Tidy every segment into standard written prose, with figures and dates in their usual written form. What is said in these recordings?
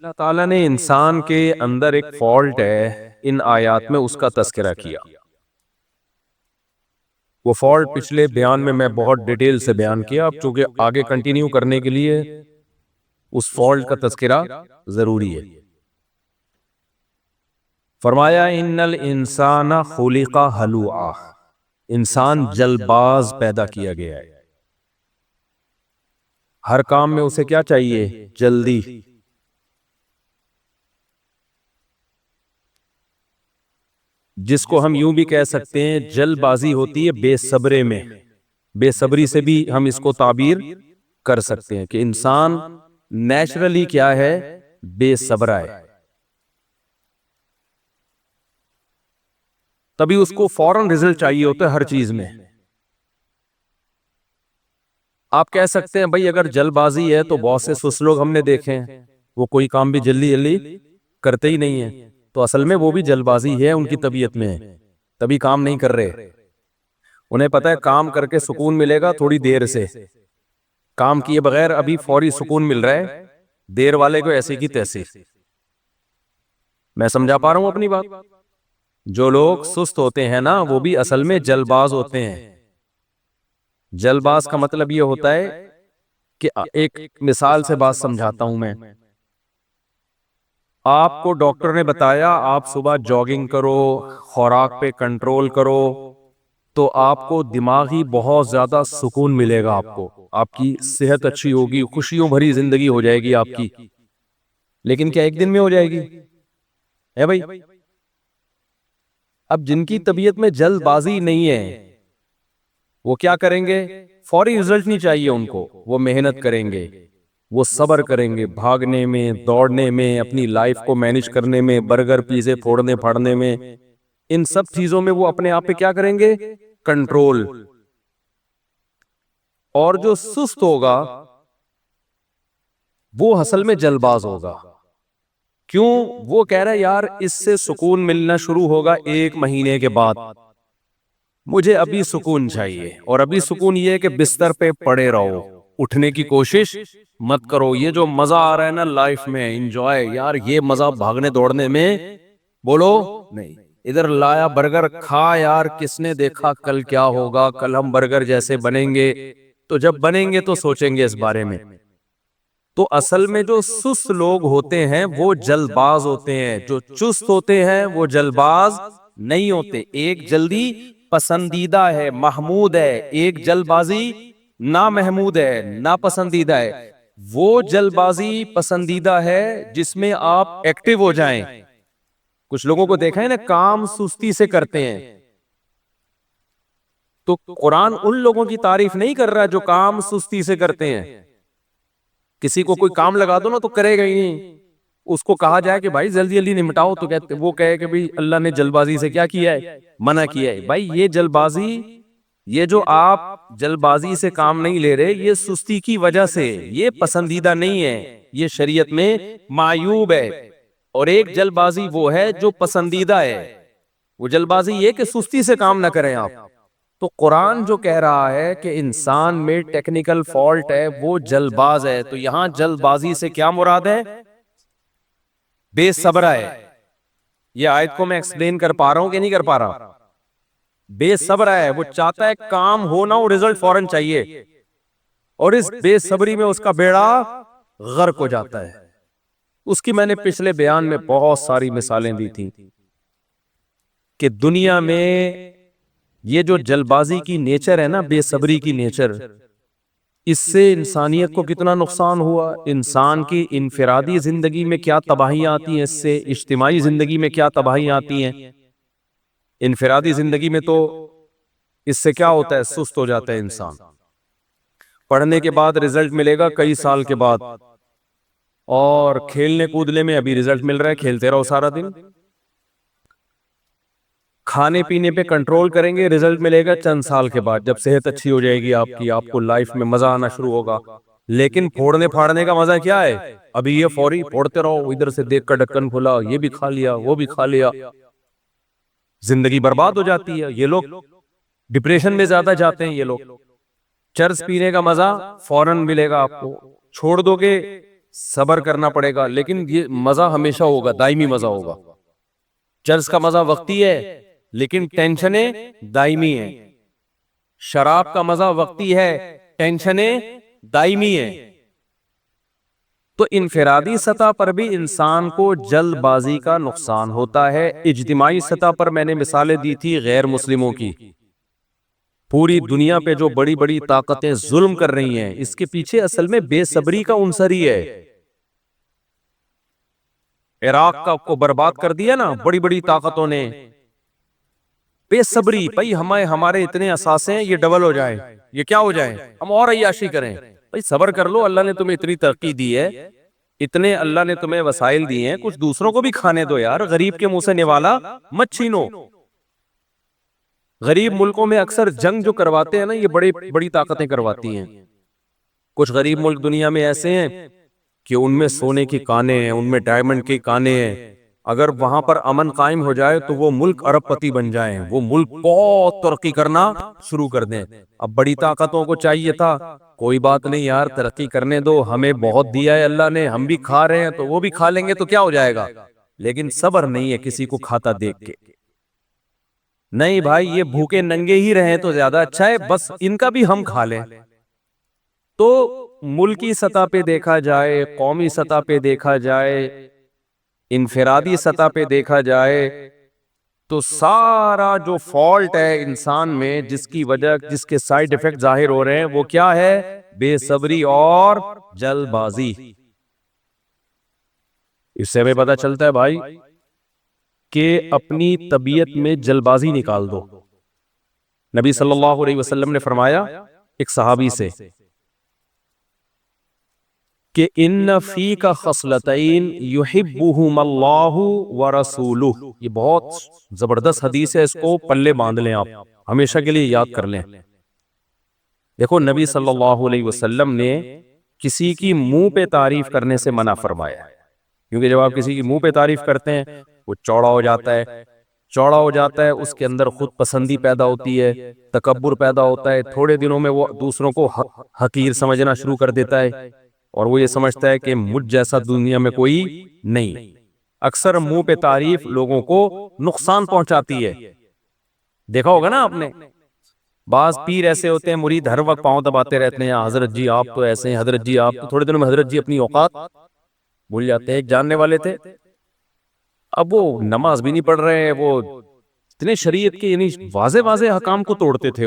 اللہ تعالیٰ نے انسان کے اندر ایک فالٹ ہے، ان آیات میں اس کا تذکرہ کیا۔ وہ فالٹ پچھلے بیان میں بہت ڈیٹیل سے بیان کیا، اب چونکہ آگے کنٹینیو کرنے کے لیے اس فالٹ کا تذکرہ ضروری ہے۔ فرمایا ان الانسان خلق ہلوعا، انسان جلد باز پیدا کیا گیا ہے، ہر کام میں اسے کیا چاہیے؟ جلدی۔ جس کو ہم یوں بھی کہہ سکتے ہیں جلد بازی ہوتی ہے بے صبرے میں، بے صبری سے بھی ہم اس کو تعبیر کر سکتے ہیں کہ انسان نیچرلی کیا ہے؟ بے صبر ہے، تبھی اس کو فوراً رزلٹ چاہیے ہوتا ہے ہر چیز میں۔ آپ کہہ سکتے ہیں بھائی اگر جلد بازی ہے تو بہت سے سست لوگ ہم نے دیکھے ہیں، وہ کوئی کام بھی جلدی جلدی کرتے ہی نہیں ہیں، تو اصل میں وہ بھی جلد بازی ہے، ان کی طبیعت میں ہے، تبھی کام نہیں کر رہے۔ انہیں پتہ ہے کام کر کے سکون ملے گا تھوڑی دیر سے، کام کیے بغیر ابھی فوری سکون مل رہا ہے، دیر والے کو ایسے کی تیسے۔ میں سمجھا پا رہا ہوں اپنی بات؟ جو لوگ سست ہوتے ہیں نا وہ بھی اصل میں جلد باز ہوتے ہیں۔ جلد باز کا مطلب یہ ہوتا ہے کہ ایک مثال سے بات سمجھاتا ہوں میں۔ آپ کو ڈاکٹر نے بتایا آپ صبح جاگنگ کرو، خوراک پہ کنٹرول کرو، تو آپ کو دماغی بہت زیادہ سکون ملے گا، آپ کی صحت اچھی ہوگی، خوشیوں بھری زندگی ہو جائے گی آپ کی۔ لیکن کیا ایک دن میں ہو جائے گی؟ ہے بھائی؟ اب جن کی طبیعت میں جلد بازی نہیں ہے وہ کیا کریں گے؟ فوری رزلٹ نہیں چاہیے ان کو، وہ محنت کریں گے، وہ صبر کریں گے، بھاگنے میں، دوڑنے میں، اپنی لائف کو مینج کرنے میں، برگر پیزے پھوڑنے پھاڑنے میں، ان سب چیزوں میں وہ اپنے آپ پہ کیا کریں گے؟ کنٹرول۔ اور جو سست ہوگا وہ اصل میں جلد باز ہوگا۔ کیوں؟ وہ کہہ رہا ہے یار اس سے سکون ملنا شروع ہوگا 1 مہینے کے بعد، مجھے ابھی سکون چاہیے، اور ابھی سکون یہ ہے کہ بستر پہ پڑے رہو، اٹھنے کی کوشش مت کرو۔ یہ جو مزہ آ رہا ہے نا لائف میں، انجوائے، یار یہ مزہ بھاگنے دوڑنے میں بولو نہیں۔ ادھر لایا برگر کھا، یار کس نے دیکھا کل کیا ہوگا، کل ہم برگر جیسے بنیں گے، تو جب بنیں گے تو سوچیں گے اس بارے میں۔ تو اصل میں جو سست لوگ ہوتے ہیں وہ جلد باز ہوتے ہیں، جو چست ہوتے ہیں وہ جلد باز نہیں ہوتے۔ ایک جلدی پسندیدہ ہے، محمود ہے، ایک جلد بازی نامحمود ہے، ناپسندیدہ ہے۔ وہ جلد بازی پسندیدہ ہے جس میں آپ ایکٹیو ہو جائیں۔ کچھ لوگوں کو دیکھا ہے نا کام سستی سے کرتے ہیں، تو قرآن ان لوگوں کی تعریف نہیں کر رہا جو کام سستی سے کرتے ہیں۔ کسی کو کوئی کام لگا دو نا تو کرے گا ہی نہیں، اس کو کہا جائے کہ بھائی جلدی جلدی نمٹاؤ تو کہتے وہ کہے کہ بھائی اللہ نے جلد بازی سے کیا کیا ہے؟ منع کیا ہے۔ بھائی یہ جلد بازی، یہ جو آپ جلد بازی سے کام نہیں لے رہے، یہ سستی کی وجہ سے، یہ پسندیدہ نہیں ہے، یہ شریعت میں معیوب ہے۔ اور ایک جلد بازی وہ ہے جو پسندیدہ ہے، وہ جلد بازی یہ کہ سستی سے کام نہ کریں آپ۔ تو قرآن جو کہہ رہا ہے کہ انسان میں ٹیکنیکل فالٹ ہے، وہ جلد باز ہے، تو یہاں جلد بازی سے کیا مراد ہے؟ بے صبر ہے۔ یہ آیت کو میں ایکسپلین کر پا رہا ہوں کہ نہیں کر پا رہا؟ بے صبر ہے، وہ چاہتا ہے کام ہونا اور رزلٹ فوراً چاہیے، اور اس بے صبری میں اس کا بیڑا غرق ہو جاتا ہے۔ اس کی میں نے پچھلے بیان میں بہت ساری مثالیں دی تھیں کہ دنیا میں یہ جو جلد بازی کی نیچر ہے نا، بے صبری کی نیچر، اس سے انسانیت کو کتنا نقصان ہوا، انسان کی انفرادی زندگی میں کیا تباہیاں آتی ہیں، اس سے اجتماعی زندگی میں کیا تباہیاں آتی ہیں۔ انفرادی زندگی میں تو اس سے کیا ہوتا ہے؟ سست ہو جاتا ہے انسان، پڑھنے کے بعد رزلٹ ملے گا کئی سال کے بعد، اور کھیلنے کودنے میں ابھی رزلٹ مل رہا ہے، کھیلتے رہو سارا دن۔ کھانے پینے پہ کنٹرول کریں گے، رزلٹ ملے گا چند سال کے بعد، جب صحت اچھی ہو جائے گی آپ کی، آپ کو لائف میں مزہ آنا شروع ہوگا۔ لیکن پھوڑنے پھاڑنے کا مزہ کیا ہے؟ ابھی یہ فوری پھوڑتے رہو، ادھر سے دیکھ کر ڈھکن کھلا، یہ بھی کھا لیا، وہ بھی کھا لیا، زندگی برباد ہو جاتی ہے۔ یہ لوگ ڈپریشن میں زیادہ جاتے ہیں۔ یہ لوگ چرس پینے کا مزہ فوراً ملے گا آپ کو، چھوڑ دو گے صبر کرنا پڑے گا، لیکن یہ مزہ ہمیشہ ہوگا، دائمی مزہ ہوگا۔ چرس کا مزہ وقتی ہے لیکن ٹینشنیں دائمی ہیں، شراب کا مزہ وقتی ہے، ٹینشنیں دائمی ہیں۔ تو انفرادی سطح پر بھی انسان کو جلد بازی کا نقصان ہوتا ہے۔ اجتماعی سطح پر میں نے مثالیں دی تھی غیر مسلموں کی، پوری دنیا پہ جو بڑی بڑی طاقتیں ظلم کر رہی ہیں، اس کے پیچھے اصل میں بے صبری کا عنصر ہی ہے۔ عراق کو برباد کر دیا نا بڑی بڑی طاقتوں نے، بے صبری، بھائی ہمارے اتنے اثاثے ہیں، یہ ڈبل ہو جائے، یہ کیا ہو جائے، ہم اور عیاشی کریں۔ بھائی صبر کر لو، اللہ نے تمہیں اتنی ترقی دی ہے، اتنے اللہ نے تمہیں وسائل دی ہیں، کچھ دوسروں کو بھی کھانے دو یار، غریب کے منہ سے نوالا مت چھینو۔ غریب ملکوں میں اکثر جنگ جو کرواتے ہیں نا، یہ بڑی بڑی طاقتیں کرواتی ہیں۔ کچھ غریب ملک دنیا میں ایسے ہیں کہ ان میں سونے کی کانیں ہیں، ان میں ڈائمنڈ کی کانیں ہیں، اگر وہاں پر امن قائم ہو جائے تو وہ ملک ارب پتی بن جائیں، وہ ملک بہت ترقی کرنا شروع کر دیں۔ اب بڑی طاقتوں کو چاہیے تھا، کوئی بات نہیں یار، ترقی کرنے دو، ہمیں بہت دیا ہے اللہ نے، ہم بھی کھا رہے ہیں تو وہ بھی کھا لیں گے تو کیا ہو جائے گا، لیکن صبر نہیں ہے کسی کو کھاتا دیکھ کے۔ نہیں بھائی، یہ بھوکے ننگے ہی رہیں تو زیادہ اچھا ہے، بس ان کا بھی ہم کھا لیں۔ تو ملکی سطح پہ دیکھا جائے، قومی سطح پہ دیکھا جائے، انفرادی سطح پہ دیکھا جائے، تو سارا جو فالٹ ہے انسان میں، جس کی وجہ، جس کے سائیڈ ایفیکٹ ظاہر ہو رہے ہیں، وہ کیا ہے؟ بے صبری اور جلد بازی۔ اس سے ہمیں پتہ چلتا ہے بھائی کہ اپنی طبیعت میں جلد بازی نکال دو۔ نبی صلی اللہ علیہ وسلم نے فرمایا ایک صحابی سے کہ ان فیک خصلتین یحبہم اللہ ورسولہ۔ یہ بہت زبردست حدیث ہے، اس کو پلے باندھ لیں، آپ ہمیشہ کے لیے یاد کر لیں۔ دیکھو نبی صلی اللہ علیہ وسلم نے کسی کی منہ پہ تعریف کرنے سے منع فرمایا ہے، کیونکہ جب آپ کسی کی منہ پہ تعریف کرتے ہیں وہ چوڑا ہو جاتا ہے، چوڑا ہو جاتا ہے، اس کے اندر خود پسندی پیدا ہوتی ہے، تکبر پیدا ہوتا ہے، تھوڑے دنوں میں وہ دوسروں کو حقیر سمجھنا شروع کر دیتا ہے، اور وہ یہ سمجھتا ہے کہ مجھ جیسا دنیا میں کوئی نہیں۔ اکثر منہ پہ تعریف لوگوں کو نقصان پہنچاتی ہے۔ دیکھا ہوگا نا آپ نے، بعض پیر ایسے ہوتے ہیں، مرید ہر وقت پاؤں دباتے رہتے ہیں، حضرت جی آپ تو ایسے ہیں، حضرت جی آپ تو، تھوڑے دنوں میں حضرت جی اپنی اوقات بھول جاتے ہیں۔ ایک جاننے والے تھے، اب وہ نماز بھی نہیں پڑھ رہے ہیں، وہ اتنے شریعت کے یعنی واضح واضح حکام کو توڑتے تھے،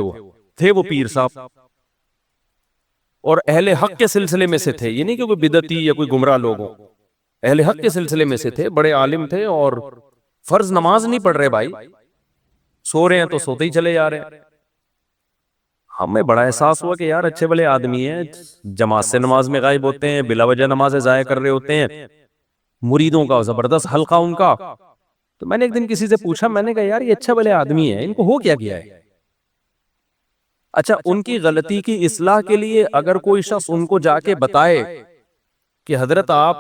وہ پیر صاحب، اور اہل حق کے سلسلے میں سے تھے، یہ نہیں کہ کوئی بدعتی یا کوئی گمراہ لوگ ہوں، اہل حق کے سلسلے میں سے تھے، بڑے عالم تھے، اور فرض نماز نہیں پڑھ رہے بھائی، سو رہے ہیں تو سوتے ہی چلے جا رہے ہیں۔ ہمیں بڑا احساس ہوا کہ یار اچھے بھلے آدمی ہیں، جماعت سے نماز میں غائب ہوتے ہیں، بلا وجہ نمازیں ضائع کر رہے ہوتے ہیں، مریدوں کا زبردست حلقہ ان کا۔ تو میں نے ایک دن کسی سے پوچھا، میں نے کہا یار یہ اچھے بھلے آدمی ہیں، ان کو ہو کیا گیا ہے؟ اچھا، ان کی غلطی کی اصلاح کے لیے اگر کوئی شخص ان کو جا کے بتائے کہ حضرت آپ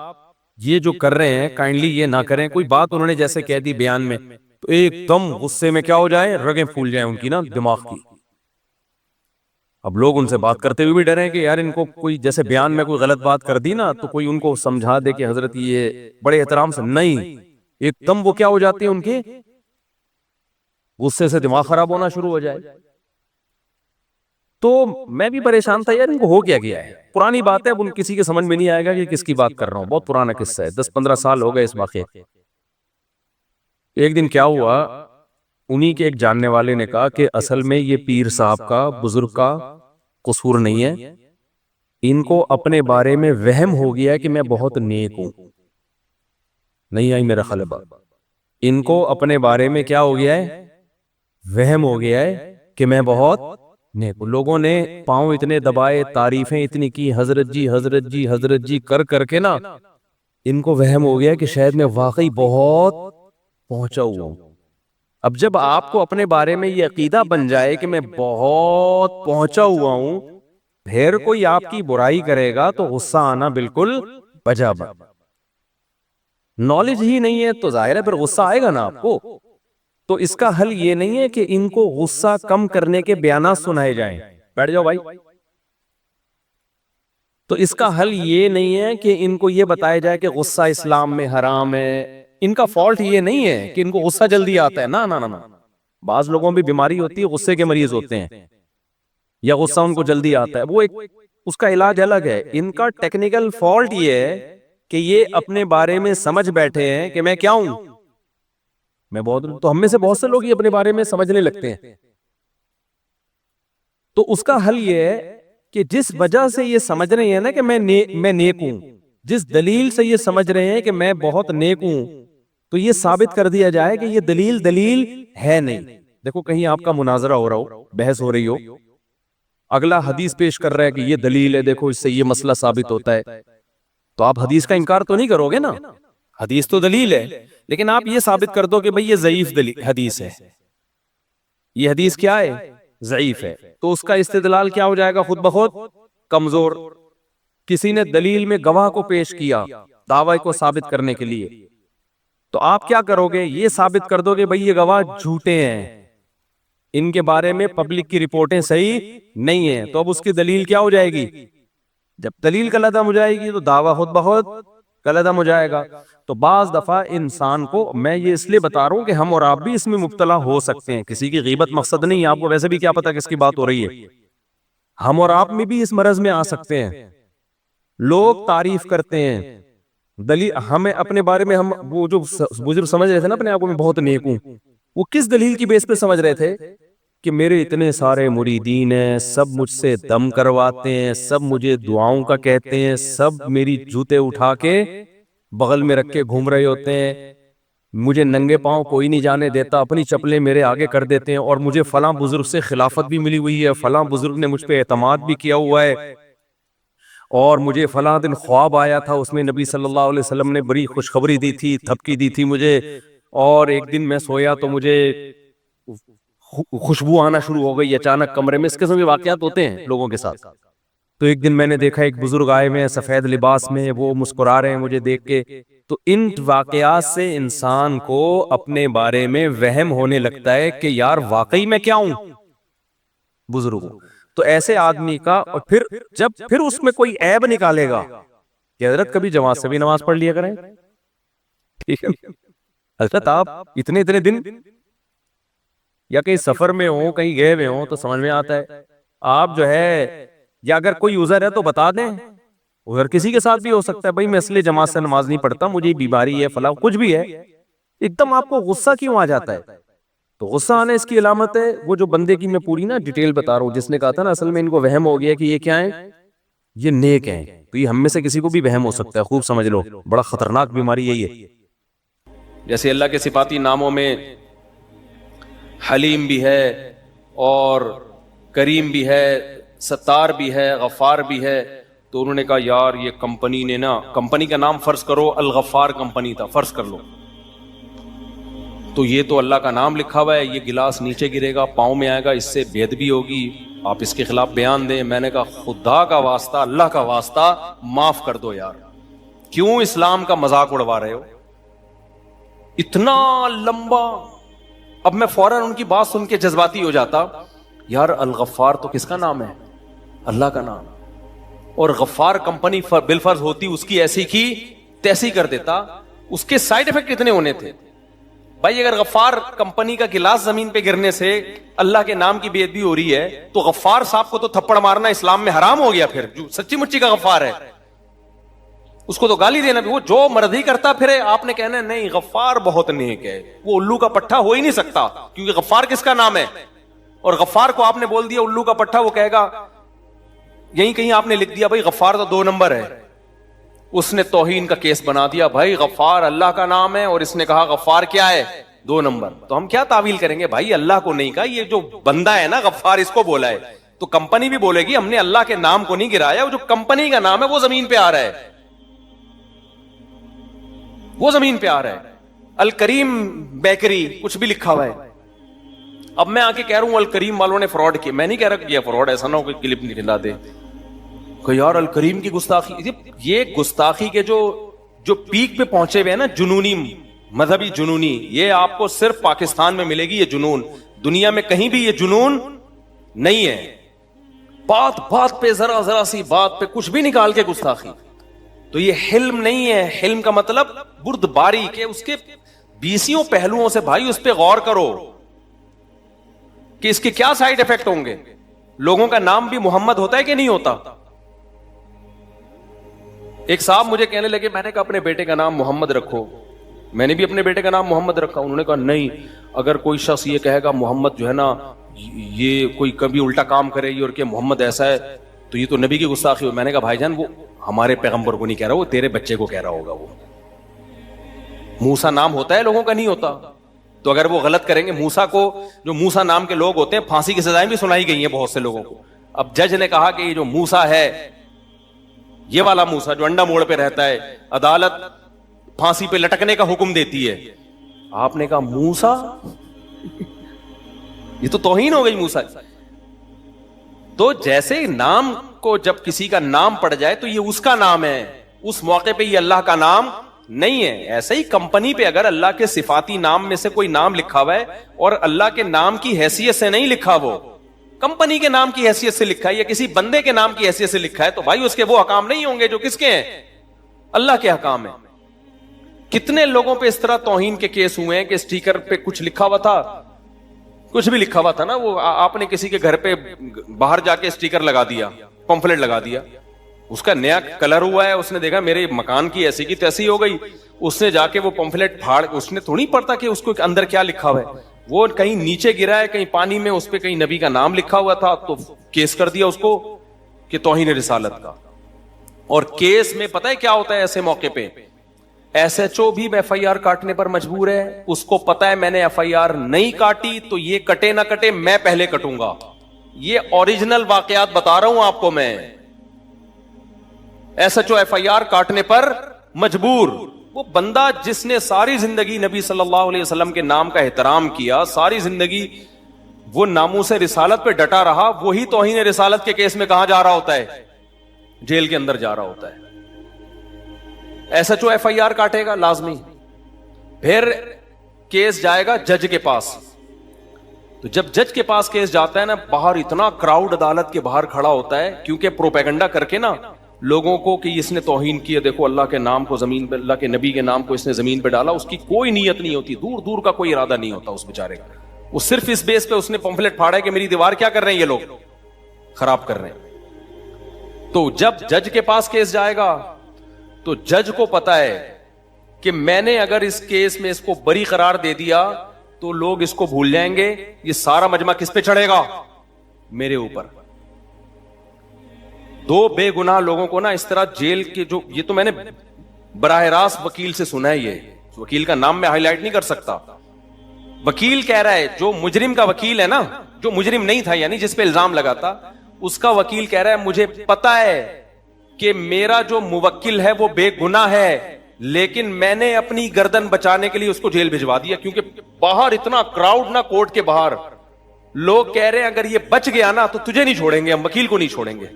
یہ جو کر رہے ہیں کائنڈلی یہ نہ کریں، کوئی بات انہوں نے جیسے کہہ دی بیان میں، تو ایک دم غصے میں کیا ہو جائیں، رگیں پھول جائیں ان کی نا دماغ کی۔ اب لوگ ان سے بات کرتے ہوئے بھی ڈریں کہ یار ان کو کوئی جیسے بیان میں کوئی غلط بات کر دی نا، تو کوئی ان کو سمجھا دے کہ حضرت یہ بڑے احترام سے، نہیں، ایک دم وہ کیا ہو جاتے ہیں، ان کے غصے سے دماغ خراب ہونا شروع ہو جائے۔ تو میں بھی پریشان تھا، یار ان کو ہو کیا گیا ہے؟ پرانی بات ہے، اب ان کسی کے سمجھ میں نہیں آئے گا کہ کس کی بات کر رہا ہوں، بہت پرانا قصہ ہے، 10-15 سال ہو گئے اس واقعے۔ ایک دن کیا ہوا، انہی کے ایک جاننے والے نے کہا کہ اصل میں یہ پیر صاحب کا، بزرگ کا قصور نہیں ہے، ان کو اپنے بارے میں وہم ہو گیا ہے کہ میں بہت نیک ہوں۔ نہیں آئی میرا خیال بات، ان کو اپنے بارے میں کیا ہو گیا ہے، وہم ہو گیا ہے کہ میں بہت نیک ہوں۔ لوگوں نے پاؤں اتنے دبائے، تعریفیں اتنی کی، حضرت جی حضرت جی حضرت جی کر کر کے نا، ان کو وہم ہو گیا کہ شاید میں واقعی بہت پہنچا ہوا ہوں۔ اب جب آپ کو اپنے بارے میں یہ عقیدہ بن جائے کہ میں بہت پہنچا ہوا ہوں، پھر کوئی آپ کی برائی کرے گا تو غصہ آنا بالکل بجا بات۔ نالج ہی نہیں ہے تو ظاہر ہے پھر غصہ آئے گا نا آپ کو۔ تو اس کا حل یہ نہیں ہے کہ ان کو غصہ کم کرنے کے بیانات سنائے جائیں، بیٹھ جاؤ بھائی، تو اس کا حل یہ نہیں ہے کہ ان کو یہ بتایا جائے کہ غصہ اسلام میں حرام ہے. ان کا فالٹ یہ نہیں ہے کہ ان کو غصہ جلدی آتا ہے، نہ نہ نہ. بعض لوگوں میں بیماری ہوتی ہے، غصے کے مریض ہوتے ہیں یا غصہ ان کو جلدی آتا ہے، وہ ایک اس کا علاج الگ ہے. ان کا ٹیکنیکل فالٹ یہ ہے کہ یہ اپنے بارے میں سمجھ بیٹھے ہیں کہ میں کیا ہوں، میں بہت. تو ہم میں سے بہت سے لوگ یہ اپنے بارے میں سمجھنے لگتے ہیں. تو اس کا حل یہ ہے کہ جس وجہ سے یہ سمجھ رہے ہیں نا کہ میں نیک ہوں، جس دلیل سے یہ سمجھ رہے ہیں کہ میں بہت نیک ہوں، تو یہ ثابت کر دیا جائے کہ یہ دلیل ہے نہیں. دیکھو کہیں آپ کا مناظرہ ہو رہا ہو، بحث ہو رہی ہو، اگلا حدیث پیش کر رہا ہے کہ یہ دلیل ہے، دیکھو اس سے یہ مسئلہ ثابت ہوتا ہے، تو آپ حدیث کا انکار تو نہیں کرو گے نا. حدیث تو دلیل ہے، لیکن آپ یہ ثابت کر دو کہ بھئی یہ ضعیف حدیث ہے، یہ حدیث کیا ہے، ضعیف ہے. تو اس کا استدلال کیا ہو جائے گا، خود بخود کمزور. کسی نے دلیل میں گواہ کو پیش کیا دعوی کو ثابت کرنے کے لیے، تو آپ کیا کرو گے، یہ ثابت کر دو کہ بھئی یہ گواہ جھوٹے ہیں، ان کے بارے میں پبلک کی رپورٹیں صحیح نہیں ہیں. تو اب اس کی دلیل کیا ہو جائے گی، جب دلیل کالعدم ہو جائے گی تو دعویٰ خود بخود کالعدم ہو جائے گا. تو بعض دفعہ انسان کو، میں یہ اس لیے بتا رہا ہوں کہ ہم اور آپ بھی اس میں مبتلا ہو سکتے ہیں، کسی کی غیبت مقصد نہیں ہے، آپ کو ویسے بھی کیا پتا کس کی بات ہو رہی ہے، ہم اور آپ میں بھی اس مرض میں آ سکتے ہیں. لوگ تعریف کرتے ہیں، دلیل ہمیں اپنے بارے میں، ہم وہ جو بزرگ سمجھ رہے تھے نا اپنے آپ کو میں بہت نیک ہوں، وہ کس دلیل کی بیس پہ سمجھ رہے تھے کہ میرے اتنے سارے مریدین ہیں، سب مجھ سے دم کرواتے ہیں، سب مجھے دعاؤں کا کہتے ہیں، سب میری جوتے اٹھا کے بغل میں رکھ کے گھوم رہے ہوتے ہیں، مجھے ننگے پاؤں کوئی نہیں جانے دیتا، اپنی چپلیں میرے آگے کر دیتے ہیں، اور مجھے فلاں بزرگ سے خلافت بھی ملی ہوئی ہے، فلاں بزرگ نے مجھ پہ اعتماد بھی کیا ہوا ہے، اور مجھے فلاں دن خواب آیا تھا، اس میں نبی صلی اللہ علیہ وسلم نے بڑی خوشخبری دی تھی، تھپکی دی تھی مجھے، اور ایک دن میں سویا تو مجھے خوشبو آنا شروع ہو گئی اچانک کمرے میں. اس قسم کے واقعات ہوتے ہیں لوگوں کے ساتھ. تو ایک دن میں نے دیکھا ایک بزرگ آئے ہوئے ہیں سفید لباس میں، وہ مسکرا رہے ہیں مجھے دیکھ کے. تو ان واقعات سے انسان کو اپنے بارے میں وہم ہونے لگتا ہے کہ یار واقعی میں کیا ہوں، بزرگ ہوں. تو ایسے آدمی کا، اور پھر اس میں کوئی عیب نکالے گا کہ حضرت کبھی جماعت سے بھی نماز پڑھ لیا کریں، ٹھیک ہے حضرت آپ اتنے دن یا کہیں سفر میں ہوں، کہیں گئے ہوئے ہوں، تو سمجھ میں آتا ہے. آپ جو ہے، یا اگر کوئی عذر ہے تو بتا دیں، عذر کسی کے ساتھ بھی ہو سکتا ہے، بھائی میں اس لیے جماعت سے نماز نہیں پڑھتا، مجھے بیماری ہے، فلاں کچھ بھی ہے. ایک دم آپ کو غصہ کیوں آ جاتا ہے؟ تو غصہ آنے اس کی علامت ہے وہ جو بندے کی میں پوری نا ڈیٹیل بتا رہا ہوں، جس نے کہا تھا نا اصل میں ان کو وہم ہو گیا کہ یہ کیا ہیں، یہ نیک ہیں. تو یہ ہم میں سے کسی کو بھی وہم ہو سکتا ہے، خوب سمجھ لو، بڑا خطرناک بیماری یہی ہے. جیسے اللہ کے صفاتی ناموں میں حلیم بھی ہے، اور کریم بھی ہے، ستار بھی ہے، غفار بھی ہے. تو انہوں نے کہا یار یہ کمپنی نے نا، کمپنی کا نام فرض کرو الغفار کمپنی تھا، فرض کر لو، تو یہ تو اللہ کا نام لکھا ہوا ہے، یہ گلاس نیچے گرے گا، پاؤں میں آئے گا، اس سے بے ادبی ہوگی، آپ اس کے خلاف بیان دیں. میں نے کہا خدا کا واسطہ، اللہ کا واسطہ معاف کر دو یار، کیوں اسلام کا مذاق اڑوا رہے ہو اتنا لمبا. اب میں فوراً ان کی بات سن کے جذباتی ہو جاتا، یار الغفار تو کس کا نام ہے، اللہ کا نام، اور غفار کمپنی بالفرض ہوتی اس کی ایسی کی تیسی کر دیتا. اس کے سائیڈ افیکٹ کتنے ہونے تھے بھائی. اگر غفار کمپنی کا گلاس زمین پہ گرنے سے اللہ کے نام کی بے ادبی ہو رہی ہے، تو غفار صاحب کو تو تھپڑ مارنا اسلام میں حرام ہو گیا. پھر جو سچی مچی کا غفار ہے اس کو تو گالی دینا بھی، وہ جو مرضی کرتا پھرے، آپ نے کہنا نہیں غفار بہت نیک ہے، وہ الو کا پٹھا ہو ہی نہیں سکتا، کیونکہ غفار کس کا نام ہے. اور غفار کو آپ نے بول دیا الو کا پٹھا، وہ کہے گا، یہیں کہیں آپ نے لکھ دیا بھائی غفار تو 2 نمبر ہے، اس نے توہین کا کیس بنا دیا، بھائی غفار اللہ کا نام ہے اور اس نے کہا غفار کیا ہے 2 نمبر. تو ہم کیا تعویل کریں گے، بھائی اللہ کو نہیں کہا، یہ جو بندہ ہے نا غفار اس کو بولا ہے. تو کمپنی بھی بولے گی ہم نے اللہ کے نام کو نہیں گرایا، وہ جو کمپنی کا نام ہے وہ زمین پہ آ رہا ہے، وہ زمین پہ آ رہا ہے. الکریم بیکری کچھ بھی لکھا ہوا ہے. اب میں آ کے کہہ رہا ہوں الکریم والوں نے فراڈ کیا، میں نہیں کہہ رہا کہ یہ فراڈ، ایسا نہ ہو کہ کلپ نکلا دے کہ یار الکریم کی گستاخی. یہ گستاخی کے جو پیک پہ پہنچے ہوئے ہیں نا، جنونی، مذہبی جنونی، یہ آپ کو صرف پاکستان میں ملے گی. یہ جنون دنیا میں کہیں بھی یہ جنون نہیں ہے. بات بات پہ ذرا سی بات پہ کچھ بھی نکال کے گستاخی. تو یہ حلم نہیں ہے. حلم کا مطلب بردباری کے اس کے 20 پہلوؤں سے بھائی اس پہ غور کرو کہ اس کے کیا سائیڈ افیکٹ ہوں گے. لوگوں کا نام بھی محمد ہوتا ہے کہ نہیں ہوتا؟ ایک صاحب مجھے کہنے لگے, میں نے کہا اپنے بیٹے کا نام محمد رکھو. میں نے بھی اپنے بیٹے کا نام محمد رکھا. انہوں نے کہا نہیں, اگر کوئی شخص یہ کہے گا محمد جو ہے نا یہ کوئی کبھی الٹا کام کرے گی اور کہ محمد ایسا ہے تو یہ تو نبی کی گستاخی ہو. میں نے کہا بھائی جان وہ ہمارے پیغمبر کو نہیں کہہ رہا, وہ تیرے بچے کو کہہ رہا ہوگا. وہ موسیٰ نام ہوتا ہے, لوگوں کا نہیں ہوتا. تو اگر وہ غلط کریں گے, موسیٰ کو جو موسیٰ نام کے لوگ ہوتے ہیں پھانسی کی سزائیں بھی سنائی گئی ہیں بہت سے لوگوں کو. اب جج نے کہا کہ یہ جو موسیٰ ہے, یہ والا موسیٰ جو انڈا موڑ پہ رہتا ہے, عدالت پھانسی پہ لٹکنے کا حکم دیتی ہے. آپ نے کہا موسیٰ, یہ تو توہین ہو گئی موسیٰ. تو جیسے نام کو جب کسی کا نام پڑ جائے تو یہ اس کا نام ہے, اس موقع پہ یہ اللہ کا نام نہیں ہے. ایسے ہی کمپنی پہ اگر اللہ کے صفاتی نام میں سے کوئی نام لکھا ہوا ہے اور اللہ کے نام کی حیثیت سے نہیں لکھا, وہ کمپنی کے نام کی حیثیت سے لکھا ہے یا کسی بندے کے نام کی حیثیت سے لکھا ہے, تو بھائی اس کے وہ حکام نہیں ہوں گے جو کس کے ہیں, اللہ کے حکام ہیں. کتنے لوگوں پہ اس طرح توہین کے کیس ہوئے ہیں کہ اسٹیکر پہ کچھ لکھا ہوا تھا, کچھ بھی لکھا ہوا تھا نا, وہ آپ نے کسی کے گھر پہ باہر جا کے اسٹیکر لگا دیا, پمفلٹ لگا دیا, اس کا نیا کلر ہوا ہے, اس نے دیکھا میرے مکان کی ایسی کی تیسی ہو گئی, اس نے جا کے وہ پمفلٹ پھاڑ, اس نے تھوڑی پڑھتا کہ اس کو اندر کیا لکھا ہوا ہے. وہ کہیں نیچے گرا ہے, کہیں پانی میں, اس پہ کہیں نبی کا نام لکھا ہوا تھا, تو کیس کر دیا اس کو کہ توہین رسالت کا. اور کیس میں پتہ ہے کیا ہوتا ہے ایسے موقع پہ, ایس ایچ او بھی ایف آئی آر کاٹنے پر مجبور ہے. اس کو پتا ہے میں نے ایف آئی آر نہیں کاٹی تو یہ کٹے نہ کٹے میں پہلے کٹوں گا. یہ اوریجنل واقعات بتا رہا ہوں آپ کو میں. S H O F I R کاٹنے پر مجبور. وہ بندہ جس نے ساری زندگی نبی صلی اللہ علیہ وسلم کے نام کا احترام کیا, ساری زندگی وہ ناموس رسالت پہ ڈٹا رہا, وہی توہین رسالت کے کیس میں کہاں جا رہا ہوتا ہے, جیل کے اندر جا رہا ہوتا ہے. S H O F I R کاٹے گا لازمی, پھر کیس جائے گا جج کے پاس. تو جب جج کے پاس کیس جاتا ہے نا, باہر اتنا کراؤڈ عدالت کے باہر کھڑا ہوتا ہے, کیونکہ پروپیگنڈا کر کے نا لوگوں کو کہ اس نے توہین کیا, دیکھو اللہ کے نام کو زمین پہ, اللہ کے نبی کے نام کو اس نے زمین پہ ڈالا. اس کی کوئی نیت نہیں ہوتی, دور دور کا کوئی ارادہ نہیں ہوتا اس بیچارے کا. وہ صرف اس بیس پہ اس نے پمفلٹ پھاڑا ہے کہ میری دیوار کیا کر رہے ہیں یہ لوگ, خراب کر رہے ہیں. تو جب جج کے پاس کیس جائے گا تو جج کو پتا ہے کہ میں نے اگر اس کیس میں اس کو بری قرار دے دیا تو لوگ اس کو بھول جائیں گے, یہ سارا مجمع کس پہ چڑھے گا, میرے اوپر. دو بے گناہ لوگوں کو نا اس طرح جیل کے, جو یہ تو میں نے براہ راست وکیل سے سنا ہے, یہ وکیل کا نام میں ہائی لائٹ نہیں کر سکتا. وکیل کہہ رہا ہے, جو مجرم کا وکیل ہے نا, جو مجرم نہیں تھا یعنی جس پہ الزام لگا تھا, اس کا وکیل کہہ رہا ہے مجھے پتا ہے کہ میرا جو موکل ہے وہ بے گناہ ہے, لیکن میں نے اپنی گردن بچانے کے لیے اس کو جیل بھجوا دیا, کیونکہ باہر اتنا کراؤڈ نا, کورٹ کے باہر لوگ کہہ رہے ہیں اگر یہ بچ گیا نا تو تجھے نہیں چھوڑیں گے, ہم وکیل کو نہیں چھوڑیں گے.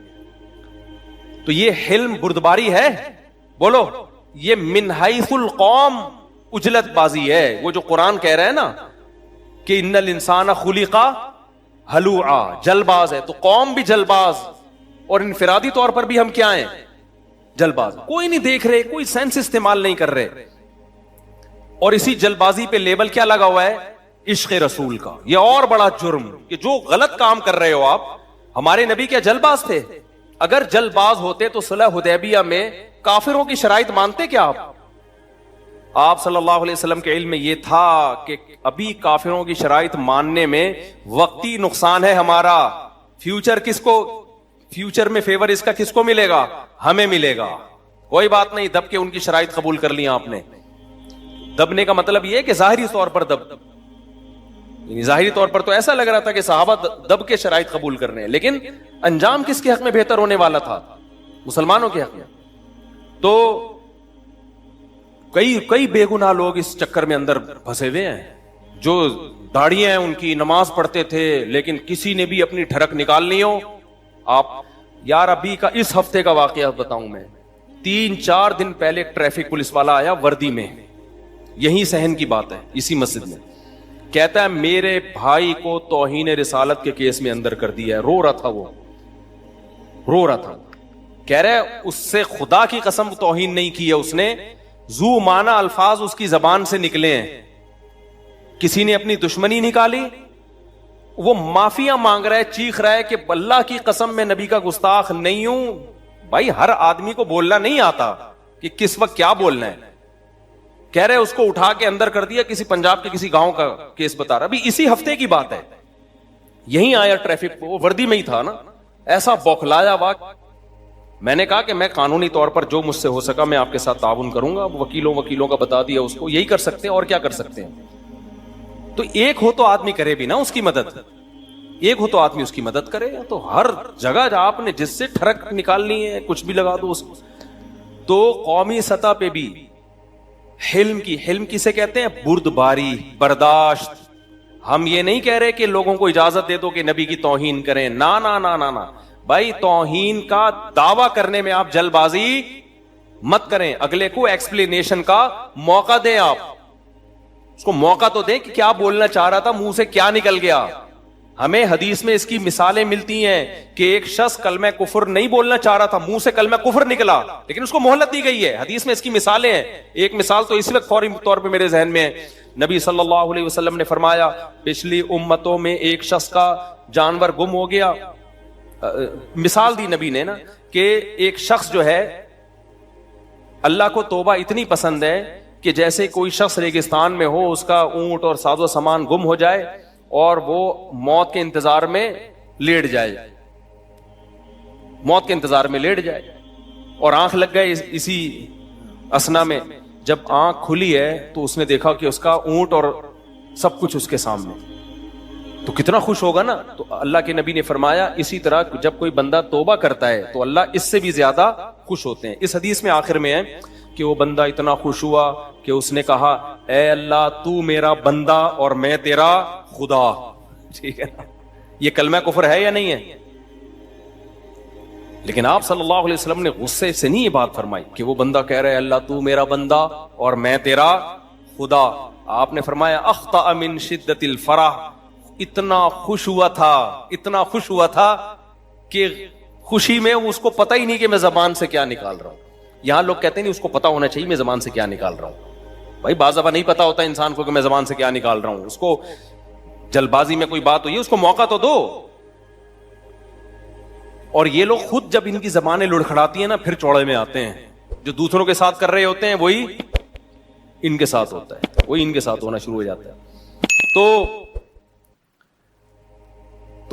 تو یہ حلم بردباری ہے, بولو, یہ من حیث القوم اجلت بازی ہے. وہ جو قرآن کہہ رہا ہے نا کہ ان الانسان خلق ہلوعا, جل باز ہے, تو قوم بھی جل باز, اور انفرادی طور پر بھی ہم کیا ہیں, جل باز. کوئی نہیں دیکھ رہے, کوئی سینس استعمال نہیں کر رہے, اور اسی جل بازی پہ لیبل کیا لگا ہوا ہے, عشق رسول کا. یہ اور بڑا جرم کہ جو غلط کام کر رہے ہو آپ. ہمارے نبی کیا جل باز تھے؟ اگر جل باز ہوتے تو صلح حدیبیہ میں کافروں کی شرائط مانتے کیا آپ صلی اللہ علیہ وسلم کے علم میں یہ تھا کہ ابھی کافروں کی شرائط ماننے میں وقتی نقصان ہے ہمارا, فیوچر کس کو, فیوچر میں فیور اس کا کس کو ملے گا, ہمیں ملے گا. کوئی بات نہیں, دب کے ان کی شرائط قبول کر لیا آپ نے. دبنے کا مطلب یہ ہے کہ ظاہری طور پر دب, ظاہری طور پر تو ایسا لگ رہا تھا کہ صحابہ دب کے شرائط قبول کر رہے ہیں, لیکن انجام کس کے حق میں بہتر ہونے والا تھا, مسلمانوں کے حق میں. تو کئی بے گناہ لوگ اس چکر میں اندر پھنسے ہوئے ہیں, جو داڑیاں ہیں ان کی, نماز پڑھتے تھے لیکن کسی نے بھی اپنی ٹھڑک نکالنی ہو. آپ یار ابھی کا اس ہفتے کا واقعہ بتاؤں میں, 3-4 دن پہلے ٹریفک پولیس والا آیا وردی میں, یہی صحن کی بات ہے, اسی مسجد میں, کہتا ہے میرے بھائی کو توہین رسالت کے کیس میں اندر کر دیا ہے. رو رہا تھا وہ, رو رہا تھا. کہہ رہے اس سے خدا کی قسم توہین نہیں کی ہے اس نے, ذو معنی الفاظ اس کی زبان سے نکلے ہیں. کسی نے اپنی دشمنی نکالی, وہ معافیاں مانگ رہا ہے, چیخ رہا ہے کہ اللہ کی قسم میں نبی کا گستاخ نہیں ہوں. بھائی ہر آدمی کو بولنا نہیں آتا کہ کس وقت کیا بولنا ہے. کہہ رہے اس کو اٹھا کے اندر کر دیا, کسی پنجاب کے کسی گاؤں کا کیس بتا رہا, ابھی اسی ہفتے کی بات ہے. یہیں آیا ٹریفک, وہ وردی میں ہی تھا نا, ایسا بوکھلایا ہوا. میں نے کہا کہ میں قانونی طور پر جو مجھ سے ہو سکا میں آپ کے ساتھ تعاون کروں گا. وکیلوں کا بتا دیا اس کو, یہی کر سکتے ہیں اور کیا کر سکتے ہیں. تو ایک ہو تو آدمی کرے بھی نا اس کی مدد, ایک ہو تو آدمی اس کی مدد کرے. تو ہر جگہ آپ نے جس سے ٹھڑک نکالنی ہے کچھ بھی لگا دو اس کو. تو قومی سطح پہ بھی حلم کسے کہتے ہیں؟ بردباری, برداشت. ہم یہ نہیں کہہ رہے کہ لوگوں کو اجازت دے دو کہ نبی کی توہین کریں, نا نا نا نا نا بھائی, توہین کا دعویٰ کرنے میں آپ جلد بازی مت کریں. اگلے کو ایکسپلینیشن کا موقع دیں, آپ اس کو موقع تو دیں کہ کیا بولنا چاہ رہا تھا, منہ سے کیا نکل گیا. ہمیں حدیث میں اس کی مثالیں ملتی ہیں کہ ایک شخص کلمہ کفر نہیں بولنا چاہ رہا تھا, منہ سے کلمہ کفر نکلا, لیکن اس کو مہلت دی گئی ہے. حدیث میں اس کی مثالیں ہیں. ایک مثال تو اس وقت فوری طور پہ میرے ذہن میں ہے. نبی صلی اللہ علیہ وسلم نے فرمایا پچھلی امتوں میں ایک شخص کا جانور گم ہو گیا. مثال دی نبی نے نا کہ ایک شخص جو ہے, اللہ کو توبہ اتنی پسند ہے کہ جیسے کوئی شخص ریگستان میں ہو, اس کا اونٹ اور ساز و سامان گم ہو جائے اور وہ موت کے انتظار میں لیٹ جائے, موت کے انتظار میں لیٹ جائے, اور آنکھ لگ گئے اسی اسنا میں. جب آنکھ کھلی ہے تو اس نے دیکھا کہ اس کا اونٹ اور سب کچھ اس کے سامنے, تو کتنا خوش ہوگا نا. تو اللہ کے نبی نے فرمایا اسی طرح جب کوئی بندہ توبہ کرتا ہے تو اللہ اس سے بھی زیادہ خوش ہوتے ہیں. اس حدیث میں آخر میں ہے کہ وہ بندہ اتنا خوش ہوا کہ اس نے کہا اے اللہ تو میرا بندہ اور میں تیرا خدا. ٹھیک ہے, یہ کلمہ کفر ہے یا نہیں ہے؟ لیکن آپ صلی اللہ علیہ وسلم نے غصے سے نہیں یہ بات فرمائی کہ وہ بندہ کہہ رہا ہے اللہ تو میرا بندہ اور میں تیرا خدا. آپ نے فرمایا اخطأ من شدت الفرح, اتنا خوش ہوا تھا کہ خوشی میں اس کو پتہ ہی نہیں کہ میں زبان سے کیا نکال رہا ہوں. یہاں لوگ کہتے ہیں نہیں, اس کو پتا ہونا چاہیے میں زبان سے کیا نکال رہا ہوں. بھائی بعض دفعہ نہیں پتا ہوتا انسان کو کہ میں زبان سے کیا نکال رہا ہوں. اس کو جلد بازی میں کوئی بات ہوئی ہے, اس کو موقع تو دو. اور یہ لوگ خود جب ان کی زبانیں لڑکھڑاتی ہیں نا پھر چوڑے میں آتے ہیں. جو دوسروں کے ساتھ کر رہے ہوتے ہیں وہی ان کے ساتھ ہوتا ہے, وہی ان کے ساتھ ہونا شروع ہو جاتا ہے. تو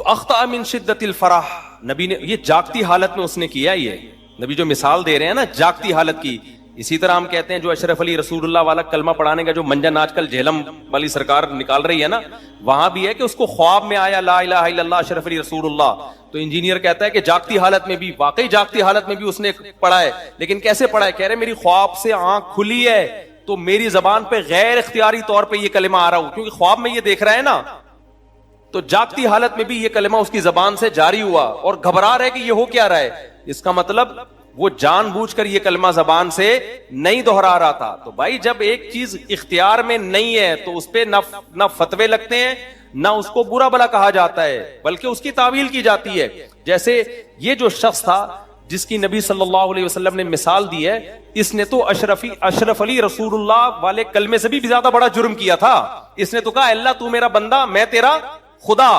اخطأ من شدت الفرح, نبی نے یہ جاگتی حالت میں اس نے کیا. یہ نبی جو مثال دے رہے ہیں نا جاگتی حالت کی. اسی طرح ہم کہتے ہیں جو اشرف علی رسول اللہ والا کلمہ پڑھانے کا جو منجن آج کل جہلم والی سرکار نکال رہی ہے نا, وہاں بھی ہے کہ اس کو خواب میں آیا لا الہ الا اللہ اشرف علی رسول اللہ. تو انجینئر کہتا ہے کہ جاگتی حالت میں بھی, واقعی جاگتی حالت میں بھی اس نے پڑھا ہے. لیکن کیسے پڑھا ہے؟ کہہ رہے میری خواب سے آنکھ کھلی ہے تو میری زبان پہ غیر اختیاری طور پہ یہ کلمہ آ رہا ہوں, کیونکہ خواب میں یہ دیکھ رہا ہے نا. تو جاگتی حالت میں بھی یہ کلمہ اس کی زبان سے جاری ہوا اور گھبرا رہے کہ یہ ہو کیا رہا ہے. اس کا مطلب وہ جان بوجھ کر یہ کلمہ زبان سے نہیں دہرا رہا تھا. تو بھائی جب ایک چیز اختیار میں نہیں ہے تو اس پہ نہ فتوے لگتے ہیں نہ اس کو برا بلا کہا جاتا ہے, بلکہ اس کی تعویل کی جاتی ہے. جیسے یہ جو شخص تھا جس کی نبی صلی اللہ علیہ وسلم نے مثال دی ہے, اس نے تو اشرف علی رسول اللہ والے کلمے سے بھی زیادہ بڑا جرم کیا تھا. اس نے تو کہا اللہ تو میرا بندہ میں تیرا خدا.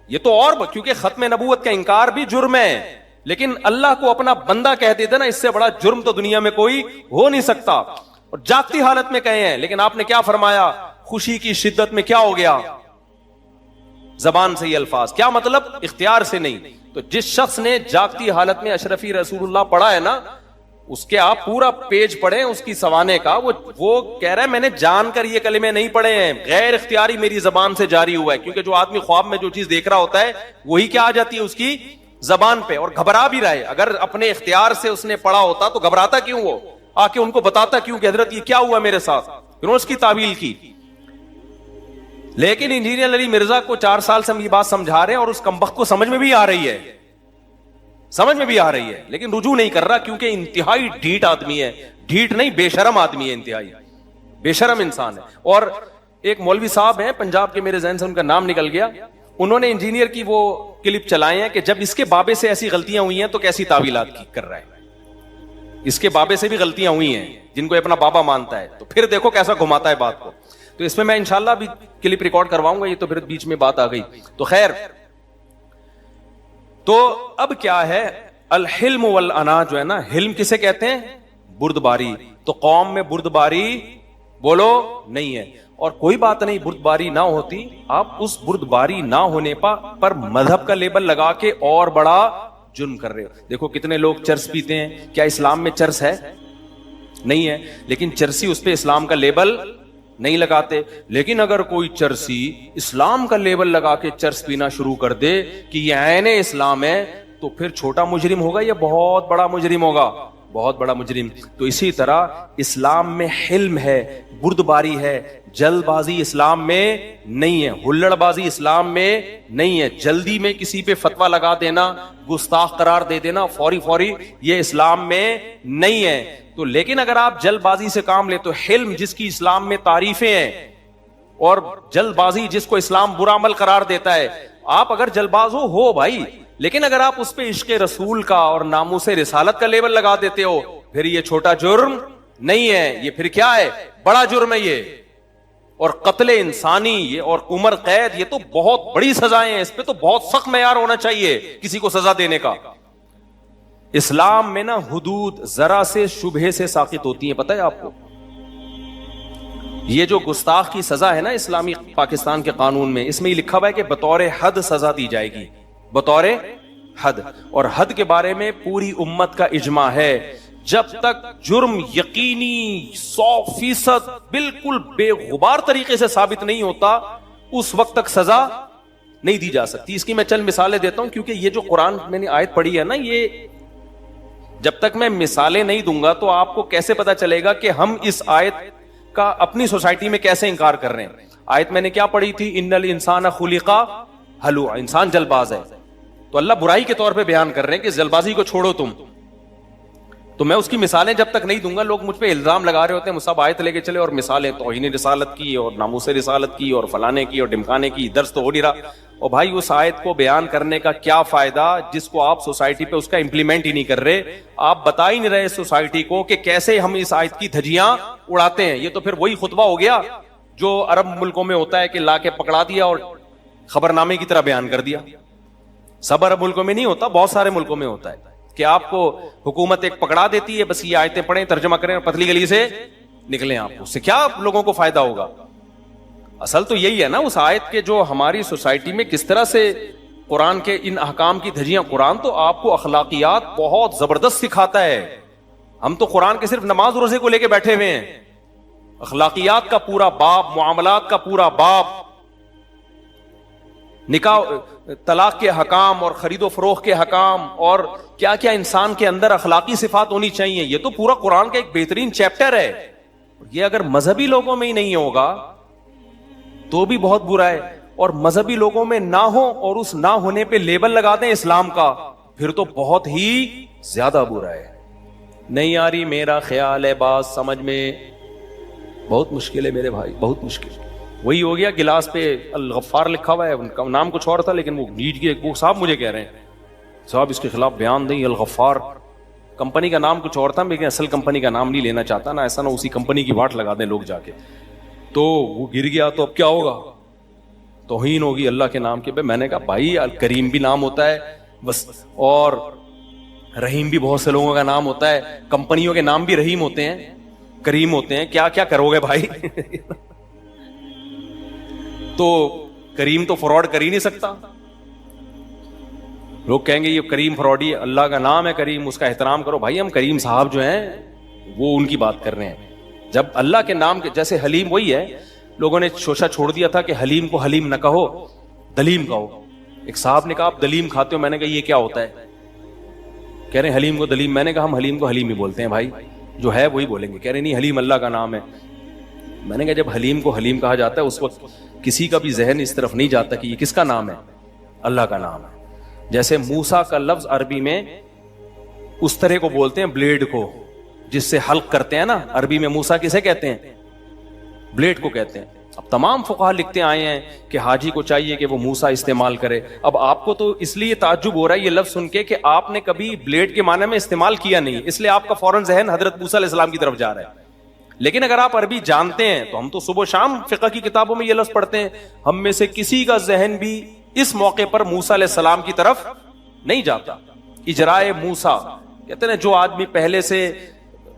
یہ تو اور کیونکہ ختم نبوت کا انکار بھی جرم ہے, لیکن اللہ کو اپنا بندہ کہہ دیتے نا, اس سے بڑا جرم تو دنیا میں کوئی ہو نہیں سکتا. اور جاگتی حالت میں کہے ہیں, لیکن آپ نے کیا فرمایا, خوشی کی شدت میں کیا ہو گیا, زبان سے یہ الفاظ. کیا مطلب؟ اختیار سے نہیں. تو جس شخص نے جاگتی حالت میں اشرفی رسول اللہ پڑھا ہے نا, اس کے آپ پورا پیج پڑھیں اس کی سوانے کا, وہ کہہ رہا ہے میں نے جان کر یہ کلمے نہیں پڑھے ہیں, غیر اختیاری میری زبان سے جاری ہوا ہے. کیونکہ جو آدمی خواب میں جو چیز دیکھ رہا ہوتا ہے وہی کیا آ جاتی ہے اس کی زبان پہ, اور گھبرا بھی رہا ہے. اگر اپنے اختیار سے اس نے پڑھا ہوتا تو گھبراتا کیوں, وہ آ کے ان کو بتاتا کیوں کہ حضرت یہ کیا ہوا میرے ساتھ, انہوں نے اس کی تعویل کی. لیکن انجینئر علی مرزا کو 4 سال سے ہم یہ بات سمجھا رہے ہیں اور اس کمبخت کو سمجھ میں بھی آ رہی ہے, لیکن رجوع نہیں کر رہا, کیونکہ انتہائی ڈھیٹ آدمی ہے. ڈھیٹ نہیں, بے شرم آدمی ہے, انتہائی بے شرم انسان ہے. اور ایک مولوی صاحب ہیں پنجاب کے, میرے ذہن سے ان کا نام نکل گیا, انہوں نے انجینئر کی وہ کلپ چلائے ہیں کہ جب اس کے بابے سے ایسی غلطیاں ہوئی ہیں تو کیسی تعویلات کر رہا ہے. اس کے بابے سے بھی غلطیاں ہوئی ہیں جن کو اپنا بابا مانتا ہے, تو پھر دیکھو کیسا گھماتا ہے بات کو. تو اس میں میں انشاءاللہ بھی کلپ ریکارڈ کرواؤں گا, یہ تو پھر بیچ میں بات آ گئی. تو خیر, تو اب کیا ہے, الحلم والانا جو ہے نا, حلم کسے کہتے ہیں؟ بردباری. تو قوم میں بردباری بولو نہیں ہے. اور کوئی بات نہیں, بردباری نہ ہوتی, آپ اس بردباری نہ ہونے پر مذہب کا لیبل لگا کے اور بڑا جرم کر رہے ہو. دیکھو کتنے لوگ چرس پیتے ہیں, کیا اسلام میں چرس ہے؟ نہیں ہے, لیکن چرسی اس پہ اسلام کا لیبل نہیں لگاتے. لیکن اگر کوئی چرسی اسلام کا لیبل لگا کے چرس پینا شروع کر دے کہ یہ عین اسلام ہے, تو پھر چھوٹا مجرم ہوگا یا بہت بڑا مجرم ہوگا؟ بہت بڑا مجرم. تو اسی طرح اسلام میں حلم ہے, بردباری ہے, جلد بازی اسلام میں نہیں ہے, ہلڑ بازی اسلام میں نہیں ہے, جلدی میں کسی پہ فتویٰ لگا دینا, گستاخ قرار دے دینا فوری, یہ اسلام میں نہیں ہے. تو لیکن اگر آپ جلد بازی سے کام لے تو حلم جس کی اسلام میں تعریفیں ہیں, اور جلد بازی جس کو اسلام برا عمل قرار دیتا ہے, آپ اگر جلد باز ہو بھائی, لیکن اگر آپ اس پہ عشق رسول کا اور ناموس رسالت کا لیبل لگا دیتے ہو, پھر یہ چھوٹا جرم نہیں ہے, یہ پھر کیا ہے؟ بڑا جرم ہے یہ. اور قتل انسانی یہ اور عمر قید, یہ تو بہت بڑی سزائیں ہیں, اس پہ تو بہت سخت معیار ہونا چاہیے کسی کو سزا دینے کا. اسلام میں نا حدود ذرا سے شبہے سے ساقط ہوتی ہیں, پتہ ہے آپ کو؟ یہ جو گستاخ کی سزا ہے نا اسلامی پاکستان کے قانون میں, اس میں یہ لکھا ہوا ہے کہ بطور حد سزا دی جائے گی, بطور حد. اور حد کے بارے میں پوری امت کا اجماع ہے, جب تک جرم یقینی 100% بالکل بے غبار طریقے سے ثابت نہیں ہوتا, اس وقت تک سزا نہیں دی جا سکتی. اس کی میں چند مثالیں دیتا ہوں, کیونکہ یہ جو قرآن میں نے آیت پڑھی ہے نا, یہ جب تک میں مثالیں نہیں دوں گا تو آپ کو کیسے پتا چلے گا کہ ہم اس آیت کا اپنی سوسائٹی میں کیسے انکار کر رہے ہیں. آیت میں نے کیا پڑھی تھی؟ ان الانسان خلق ہلوعا, انسان جلد باز ہے. تو اللہ برائی کے طور پہ بیان کر رہے ہیں کہ جلد بازی کو چھوڑو تم. تو میں اس کی مثالیں جب تک نہیں دوں گا, لوگ مجھ پہ الزام لگا رہے ہوتے ہیں مصعب آیت لے کے چلے اور مثالیں توہین رسالت کی اور ناموس رسالت کی اور فلانے کی اور ڈمکانے کی, درس تو ہو نہیں رہا. اور بھائی اس آیت کو بیان کرنے کا کیا فائدہ جس کو آپ سوسائٹی پہ اس کا امپلیمنٹ ہی نہیں کر رہے, آپ بتا ہی نہیں رہے سوسائٹی کو کہ کیسے ہم اس آیت کی دھجیاں اڑاتے ہیں. یہ تو پھر وہی خطبہ ہو گیا جو عرب ملکوں میں ہوتا ہے کہ لا کے پکڑا دیا اور خبر نامے کی طرح بیان کر دیا. سب عرب ملکوں میں نہیں ہوتا, بہت سارے ملکوں میں ہوتا ہے کہ آپ کو حکومت ایک پکڑا دیتی ہے, بس یہ آیتیں پڑھیں, ترجمہ کریں اور پتلی گلی سے نکلیں. آپ اس سے کیا لوگوں کو فائدہ ہوگا؟ اصل تو یہی ہے نا اس آیت کے, جو ہماری سوسائٹی میں کس طرح سے قرآن کے ان احکام کی دھجیاں. قرآن تو آپ کو اخلاقیات بہت زبردست سکھاتا ہے. ہم تو قرآن کے صرف نماز روزے کو لے کے بیٹھے ہوئے ہیں, اخلاقیات کا پورا باب, معاملات کا پورا باب, نکاح طلاق کے حکام اور خرید و فروخت کے حکام, اور کیا کیا انسان کے اندر اخلاقی صفات ہونی چاہیے. یہ تو پورا قرآن کا ایک بہترین چیپٹر ہے. یہ اگر مذہبی لوگوں میں ہی نہیں ہوگا تو بھی بہت برا ہے, اور مذہبی لوگوں میں نہ ہو اور اس نہ ہونے پہ لیبل لگا دیں اسلام کا, پھر تو بہت ہی زیادہ برا ہے. نہیں آ رہی میرا خیال ہے بات سمجھ میں؟ بہت مشکل ہے میرے بھائی, بہت مشکل. وہی ہو گیا گلاس پہ الغفار لکھا ہوا ہے, ان کا نام کچھ اور تھا, لیکن وہ نیٹ کے وہ صاحب مجھے کہہ رہے ہیں صاحب اس کے خلاف بیان دیں. الغفار کمپنی کا نام کچھ اور تھا, لیکن اصل کمپنی کا نام نہیں لینا چاہتا نا, ایسا نہ اسی کمپنی کی واٹ لگا دیں لوگ جا کے. تو وہ گر گیا تو اب کیا ہوگا؟ توہین ہوگی اللہ کے نام کے. میں نے کہا بھائی الکریم بھی نام ہوتا ہے بس, اور رحیم بھی بہت سے لوگوں کا نام ہوتا ہے, کمپنیوں کے نام بھی رحیم ہوتے ہیں, کریم ہوتے ہیں, کیا کیا کرو گے بھائی؟ تو کریم تو فراڈ کر ہی نہیں سکتا. لوگ کہیں گے یہ کریم فراڈی, اللہ کا نام ہے کریم, اس کا احترام کرو. بھائی ہم کریم صاحب جو ہیں وہ ان کی بات کر رہے ہیں. جب اللہ کے نام کے, جیسے حلیم وہی ہے, لوگوں نے شوشہ چھوڑ دیا تھا کہ حلیم کو حلیم نہ کہو, دلیم کہو. ایک صاحب نے کہا آپ دلیم کھاتے ہو, میں نے کہا یہ کیا ہوتا ہے؟ کہہ رہے ہیں حلیم کو دلیم. میں نے کہا ہم حلیم کو حلیم ہی بولتے ہیں بھائی, جو ہے وہی بولیں گے. کہہ رہے نہیں حلیم اللہ کا نام ہے. میں نے کہا جب حلیم کو حلیم کہا جاتا ہے اس وقت کسی کا بھی ذہن اس طرف نہیں جاتا کہ یہ کس کا نام ہے؟ اللہ کا نام ہے. جیسے موسیٰ کا لفظ عربی میں اس طرح کو بولتے ہیں, بلیڈ کو جس سے حلق کرتے ہیں نا, عربی میں موسیٰ کسے کہتے ہیں؟ بلیڈ کو کہتے ہیں. اب تمام فقہا لکھتے آئے ہیں کہ حاجی کو چاہیے کہ وہ موسیٰ استعمال کرے. اب آپ کو تو اس لیے تعجب ہو رہا ہے یہ لفظ سن کے کہ آپ نے کبھی بلیڈ کے معنی میں استعمال کیا نہیں, اس لیے آپ کا فوراً ذہن حضرت موسیٰ علیہ السلام کی طرف جا رہا ہے. لیکن اگر آپ عربی جانتے ہیں تو ہم تو صبح و شام فقہ کی کتابوں میں یہ لفظ پڑھتے ہیں, ہم میں سے کسی کا ذہن بھی اس موقع پر موسیٰ علیہ السلام کی طرف نہیں جاتا. اجرائے موسیٰ کہتے ہیں جو آدمی پہلے سے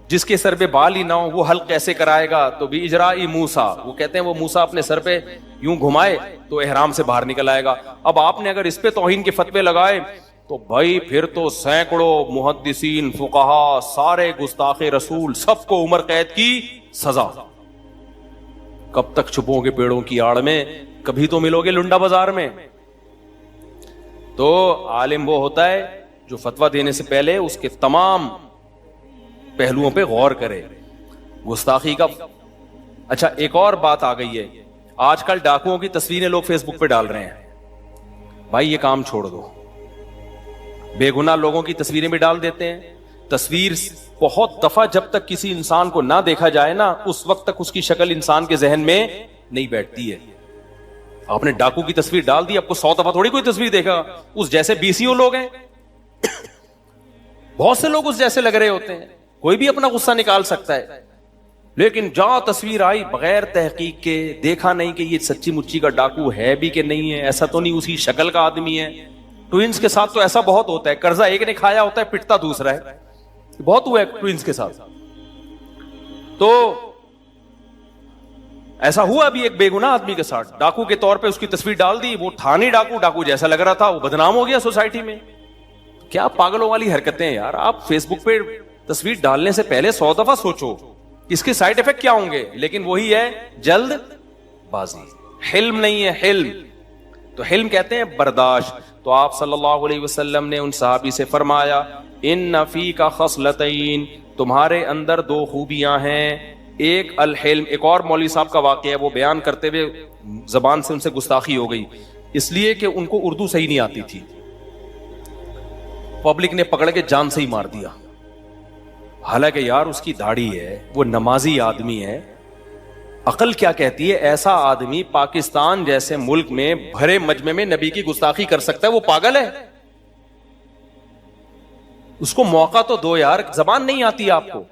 جس کے سر پہ بال ہی نہ ہو وہ حلق کیسے کرائے گا, تو بھی اجرائی موسیٰ, وہ کہتے ہیں وہ موسیٰ اپنے سر پہ یوں گھمائے تو احرام سے باہر نکل آئے گا. اب آپ نے اگر اس پہ توہین کے فتوے لگائے تو بھائی پھر تو سینکڑوں محدثین فقہا سارے گستاخ رسول سب کو عمر قید کی سزا. کب تک چھپو گے پیڑوں کی آڑ میں, کبھی تو ملو گے لنڈا بازار میں. تو عالم وہ ہوتا ہے جو فتویٰ دینے سے پہلے اس کے تمام پہلوؤں پہ غور کرے. گستاخی کا اچھا ایک اور بات آ گئی ہے, آج کل ڈاکوؤں کی تصویریں لوگ فیس بک پہ ڈال رہے ہیں. بھائی یہ کام چھوڑ دو, بے گناہ لوگوں کی تصویریں بھی ڈال دیتے ہیں. تصویر بہت دفعہ جب تک کسی انسان کو نہ دیکھا جائے نا اس وقت تک اس کی شکل انسان کے ذہن میں نہیں بیٹھتی ہے. آپ نے ڈاکو کی تصویر ڈال دی, آپ کو 100 دفعہ تھوڑی کوئی تصویر دیکھا. اس جیسے BCO لوگ ہیں, بہت سے لوگ اس جیسے لگ رہے ہوتے ہیں, کوئی بھی اپنا غصہ نکال سکتا ہے. لیکن جہاں تصویر آئی بغیر تحقیق کے, دیکھا نہیں کہ یہ سچی مچی کا ڈاکو ہے بھی کہ نہیں ہے, ایسا تو نہیں اسی شکل کا آدمی ہے. ٹوئنز کے ساتھ تو ایسا بہت ہوتا ہے, قرضہ ایک نے کھایا ہوتا ہے پٹتا دوسرا ہے, بہت ہوا ہے ٹوئنز کے ساتھ. تو ایسا ہوا ابھی ایک بے گناہ آدمی کے ساتھ, ڈاکو کے طور پہ اس کی تصویر ڈال دی, وہ تھا نہیں ڈاکو, ڈاکو جیسا لگ رہا تھا, وہ بدنام ہو گیا سوسائٹی میں. کیا پاگلوں والی حرکتیں ہیں یار. آپ فیس بک پہ تصویر ڈالنے سے پہلے 100 دفعہ سوچو اس کے سائیڈ ایفیکٹ کیا ہوں گے. لیکن وہی ہے جلد بازی, حلم نہیں ہے حلم. تو حلم کہتے ہیں برداشت. تو آپ صلی اللہ علیہ وسلم نے ان صحابی سے فرمایا ان فیک خصلتین, تمہارے اندر 2 خوبیاں ہیں. ایک الحلم. ایک اور مولوی صاحب کا واقعہ ہے, وہ بیان کرتے ہوئے زبان سے ان سے گستاخی ہو گئی اس لیے کہ ان کو اردو صحیح نہیں آتی تھی. پبلک نے پکڑ کے جان سے ہی مار دیا, حالانکہ یار اس کی داڑھی ہے, وہ نمازی آدمی ہے. عقل کیا کہتی ہے ایسا آدمی پاکستان جیسے ملک میں بھرے مجمع میں نبی کی گستاخی کر سکتا ہے؟ وہ پاگل ہے. اس کو موقع تو دو یار, زبان نہیں آتی آپ کو.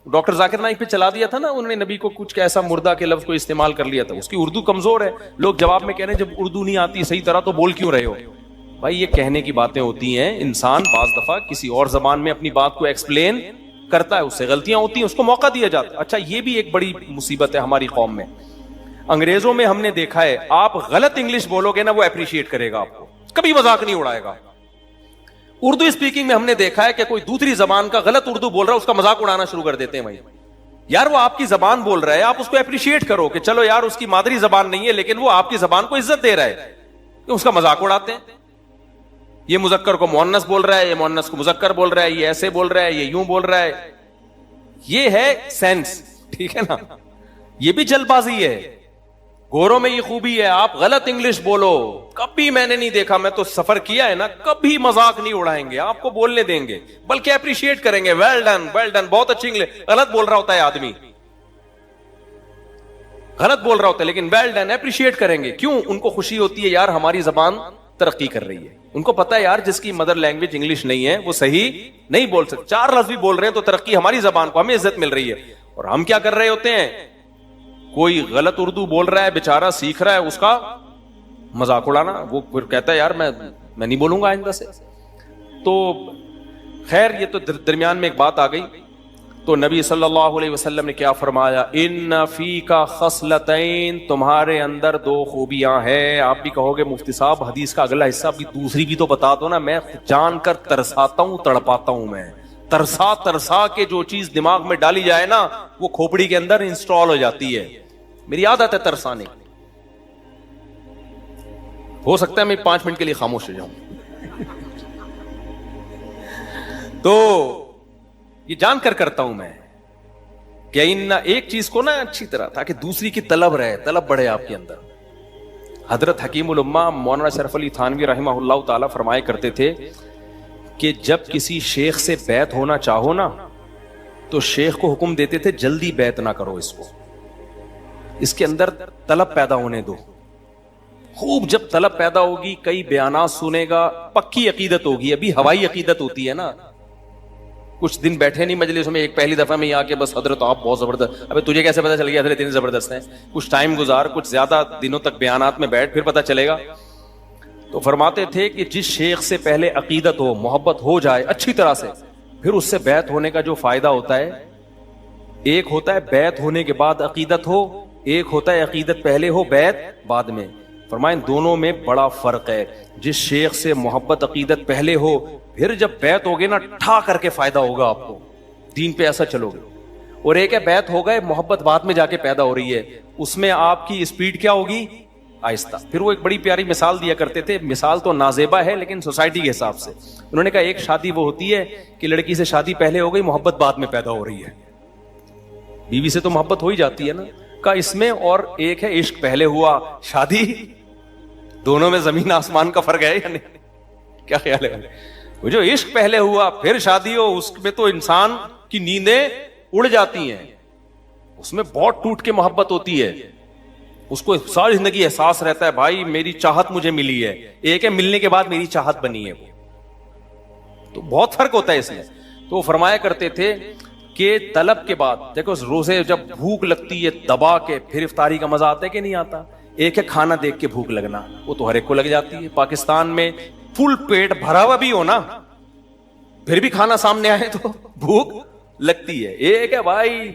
ڈاکٹر ذاکر نائک پہ چلا دیا تھا نا انہوں نے نبی کو, کچھ ایسا مردہ کے لفظ کو استعمال کر لیا تھا, اس کی اردو کمزور ہے. لوگ جواب میں کہہ رہے ہیں جب اردو نہیں آتی صحیح طرح تو بول کیوں رہے ہو. بھائی یہ کہنے کی باتیں ہوتی ہیں, انسان بعض دفعہ کسی اور زبان میں اپنی بات کو ایکسپلین کرتا ہے, اس سے غلطیاں ہوتی ہیں, اس کو موقع دیا جاتا ہے. اچھا یہ بھی ایک بڑی مصیبت ہے ہماری قوم میں. انگریزوں میں ہم نے دیکھا ہے آپ غلط انگلش بولو گے نا وہ اپریشیٹ کرے گا آپ کو, کبھی مذاق نہیں اڑائے گا. اردو اسپیکنگ میں ہم نے دیکھا ہے کہ کوئی دوسری زبان کا غلط اردو بول رہا ہے اس کا مذاق اڑانا شروع کر دیتے ہیں. بھائی یار وہ آپ کی زبان بول رہا ہے, آپ اس کو اپریشیٹ کرو کہ چلو یار اس کی مادری زبان نہیں ہے لیکن وہ آپ کی زبان کو عزت دے رہا ہے, اس کا مذاق اڑاتے ہیں. یہ مذکر کو مؤنث بول رہا ہے, یہ مؤنث کو مذکر بول رہا ہے, یہ ایسے بول رہا ہے, یہ یوں بول رہا ہے. یہ ہے سینس, ٹھیک ہے نا. یہ بھی جلد بازی ہے. گوروں میں یہ خوبی ہے آپ غلط انگلش بولو, کبھی میں نے نہیں دیکھا, میں تو سفر کیا ہے نا, کبھی مذاق نہیں اڑائیں گے, آپ کو بولنے دیں گے, بلکہ اپریشیٹ کریں گے. ویل ڈن ویل ڈن, بہت اچھی انگلش. غلط بول رہا ہوتا ہے آدمی, غلط بول رہا ہوتا ہے لیکن ویل ڈن اپریشیٹ کریں گے. کیوں؟ ان کو خوشی ہوتی ہے یار ہماری زبان ترقی کر رہی ہے. ان کو پتا ہے یار جس کی مدر لینگویج انگلش نہیں ہے وہ صحیح نہیں بول سکتے. 4 لفظ بھی بول رہے ہیں تو ترقی ہماری زبان کو, ہمیں عزت مل رہی ہے. اور ہم کیا کر رہے ہوتے ہیں, کوئی غلط اردو بول رہا ہے بیچارہ سیکھ رہا ہے, اس کا مذاق اڑانا. وہ پھر کہتا ہے یار میں نہیں بولوں گا آئندہ سے. تو خیر یہ تو درمیان میں ایک بات آ گئی. تو نبی صلی اللہ علیہ وسلم نے کیا فرمایا, ان فیک خصلتین, تمہارے اندر 2 خوبیاں ہیں. آپ بھی کہو گے مفتی صاحب حدیث کا اگلا حصہ بھی دوسری بھی تو بتا دو نا. میں جان کر ترساتا ہوں, تڑپاتا ہوں. میں ترسا کے جو چیز دماغ میں ڈالی جائے نا وہ کھوپڑی کے اندر انسٹال ہو جاتی ہے. میری عادت ہے ترسانے. ہو سکتا ہے میں 5 منٹ کے لیے خاموش ہو جاؤں. تو یہ جان کر کرتا ہوں میں کہ ایک چیز کو نا اچھی طرح تاکہ دوسری کی طلب رہے, طلب بڑھے آپ کے اندر. حضرت حکیم الامہ مولانا شرف علی تھانوی رحمہ اللہ تعالی فرمایا کرتے تھے کہ جب کسی شیخ سے بیعت ہونا چاہو نا تو شیخ کو حکم دیتے تھے جلدی بیعت نہ کرو اس کو, اس کے اندر طلب پیدا ہونے دو. خوب جب طلب پیدا ہوگی, کئی بیانات سنے گا, پکی عقیدت ہوگی. ابھی ہوائی عقیدت ہوتی ہے نا, کچھ دن بیٹھے نہیں مجلس میں, ایک پہلی دفعہ میں آ کے بس حضرت آپ بہت زبردست, ابے تجھے کیسے پتا چل گیا حضرت اتنے زبردست ہیں؟ کچھ ٹائم گزار, کچھ زیادہ دنوں تک بیانات میں بیٹھ, پھر پتا چلے گا. تو فرماتے تھے کہ جس شیخ سے پہلے عقیدت ہو, محبت ہو جائے اچھی طرح سے, پھر اس سے بیعت ہونے کا جو فائدہ ہوتا ہے, ایک ہوتا ہے بیعت ہونے کے بعد عقیدت ہو, ایک ہوتا ہے عقیدت پہلے ہو بیعت بعد میں. فرمائیں دونوں میں بڑا فرق ہے. جس شیخ سے محبت عقیدت پہلے ہو, پھر جب بیعت ہوگے نا ٹھا کر کے فائدہ ہوگا آپ کو, دین پہ ایسا چلو گے. اور ایک ہے بیعت ہو گئے, محبت بعد میں جا کے پیدا ہو رہی ہے, اس میں آپ کی اسپیڈ کیا ہوگی, آہستہ. پھر وہ ایک بڑی پیاری مثال دیا کرتے تھے, مثال تو نازیبا ہے لیکن سوسائٹی کے حساب سے. انہوں نے کہا ایک شادی وہ ہوتی ہے کہ لڑکی سے شادی پہلے ہو گئی, محبت بعد میں پیدا ہو رہی ہے. بیوی سے تو محبت ہو ہی جاتی ہے نا, کا اس میں. اور ایک ہے عشق پہلے ہوا شادی, دونوں میں زمین آسمان کا فرق ہے یا نہیں؟ کیا خیال ہے؟ وہ جو عشق پہلے ہوا پھر شادی ہو, اس میں تو انسان کی نیندیں اڑ جاتی ہیں, اس میں بہت ٹوٹ کے محبت ہوتی ہے, اس کو ساری زندگی احساس رہتا ہے بھائی میری چاہت مجھے ملی ہے. ایک ہے ملنے کے بعد میری چاہت بنی ہے, وہ تو بہت فرق ہوتا ہے اس میں. تو وہ فرمایا کرتے تھے کہ طلب کے بعد دیکھو, روزے جب بھوک لگتی ہے دبا کے, پھر افطاری کا مزہ آتا ہے کہ نہیں آتا؟ ایک ہے کھانا دیکھ کے بھوک لگنا, وہ تو ہر ایک کو لگ جاتی ہے. پاکستان میں فل پیٹ بھرا ہوا بھی ہو نا, پھر بھی کھانا سامنے آئے تو بھوک لگتی ہے. ایک ہے بھائی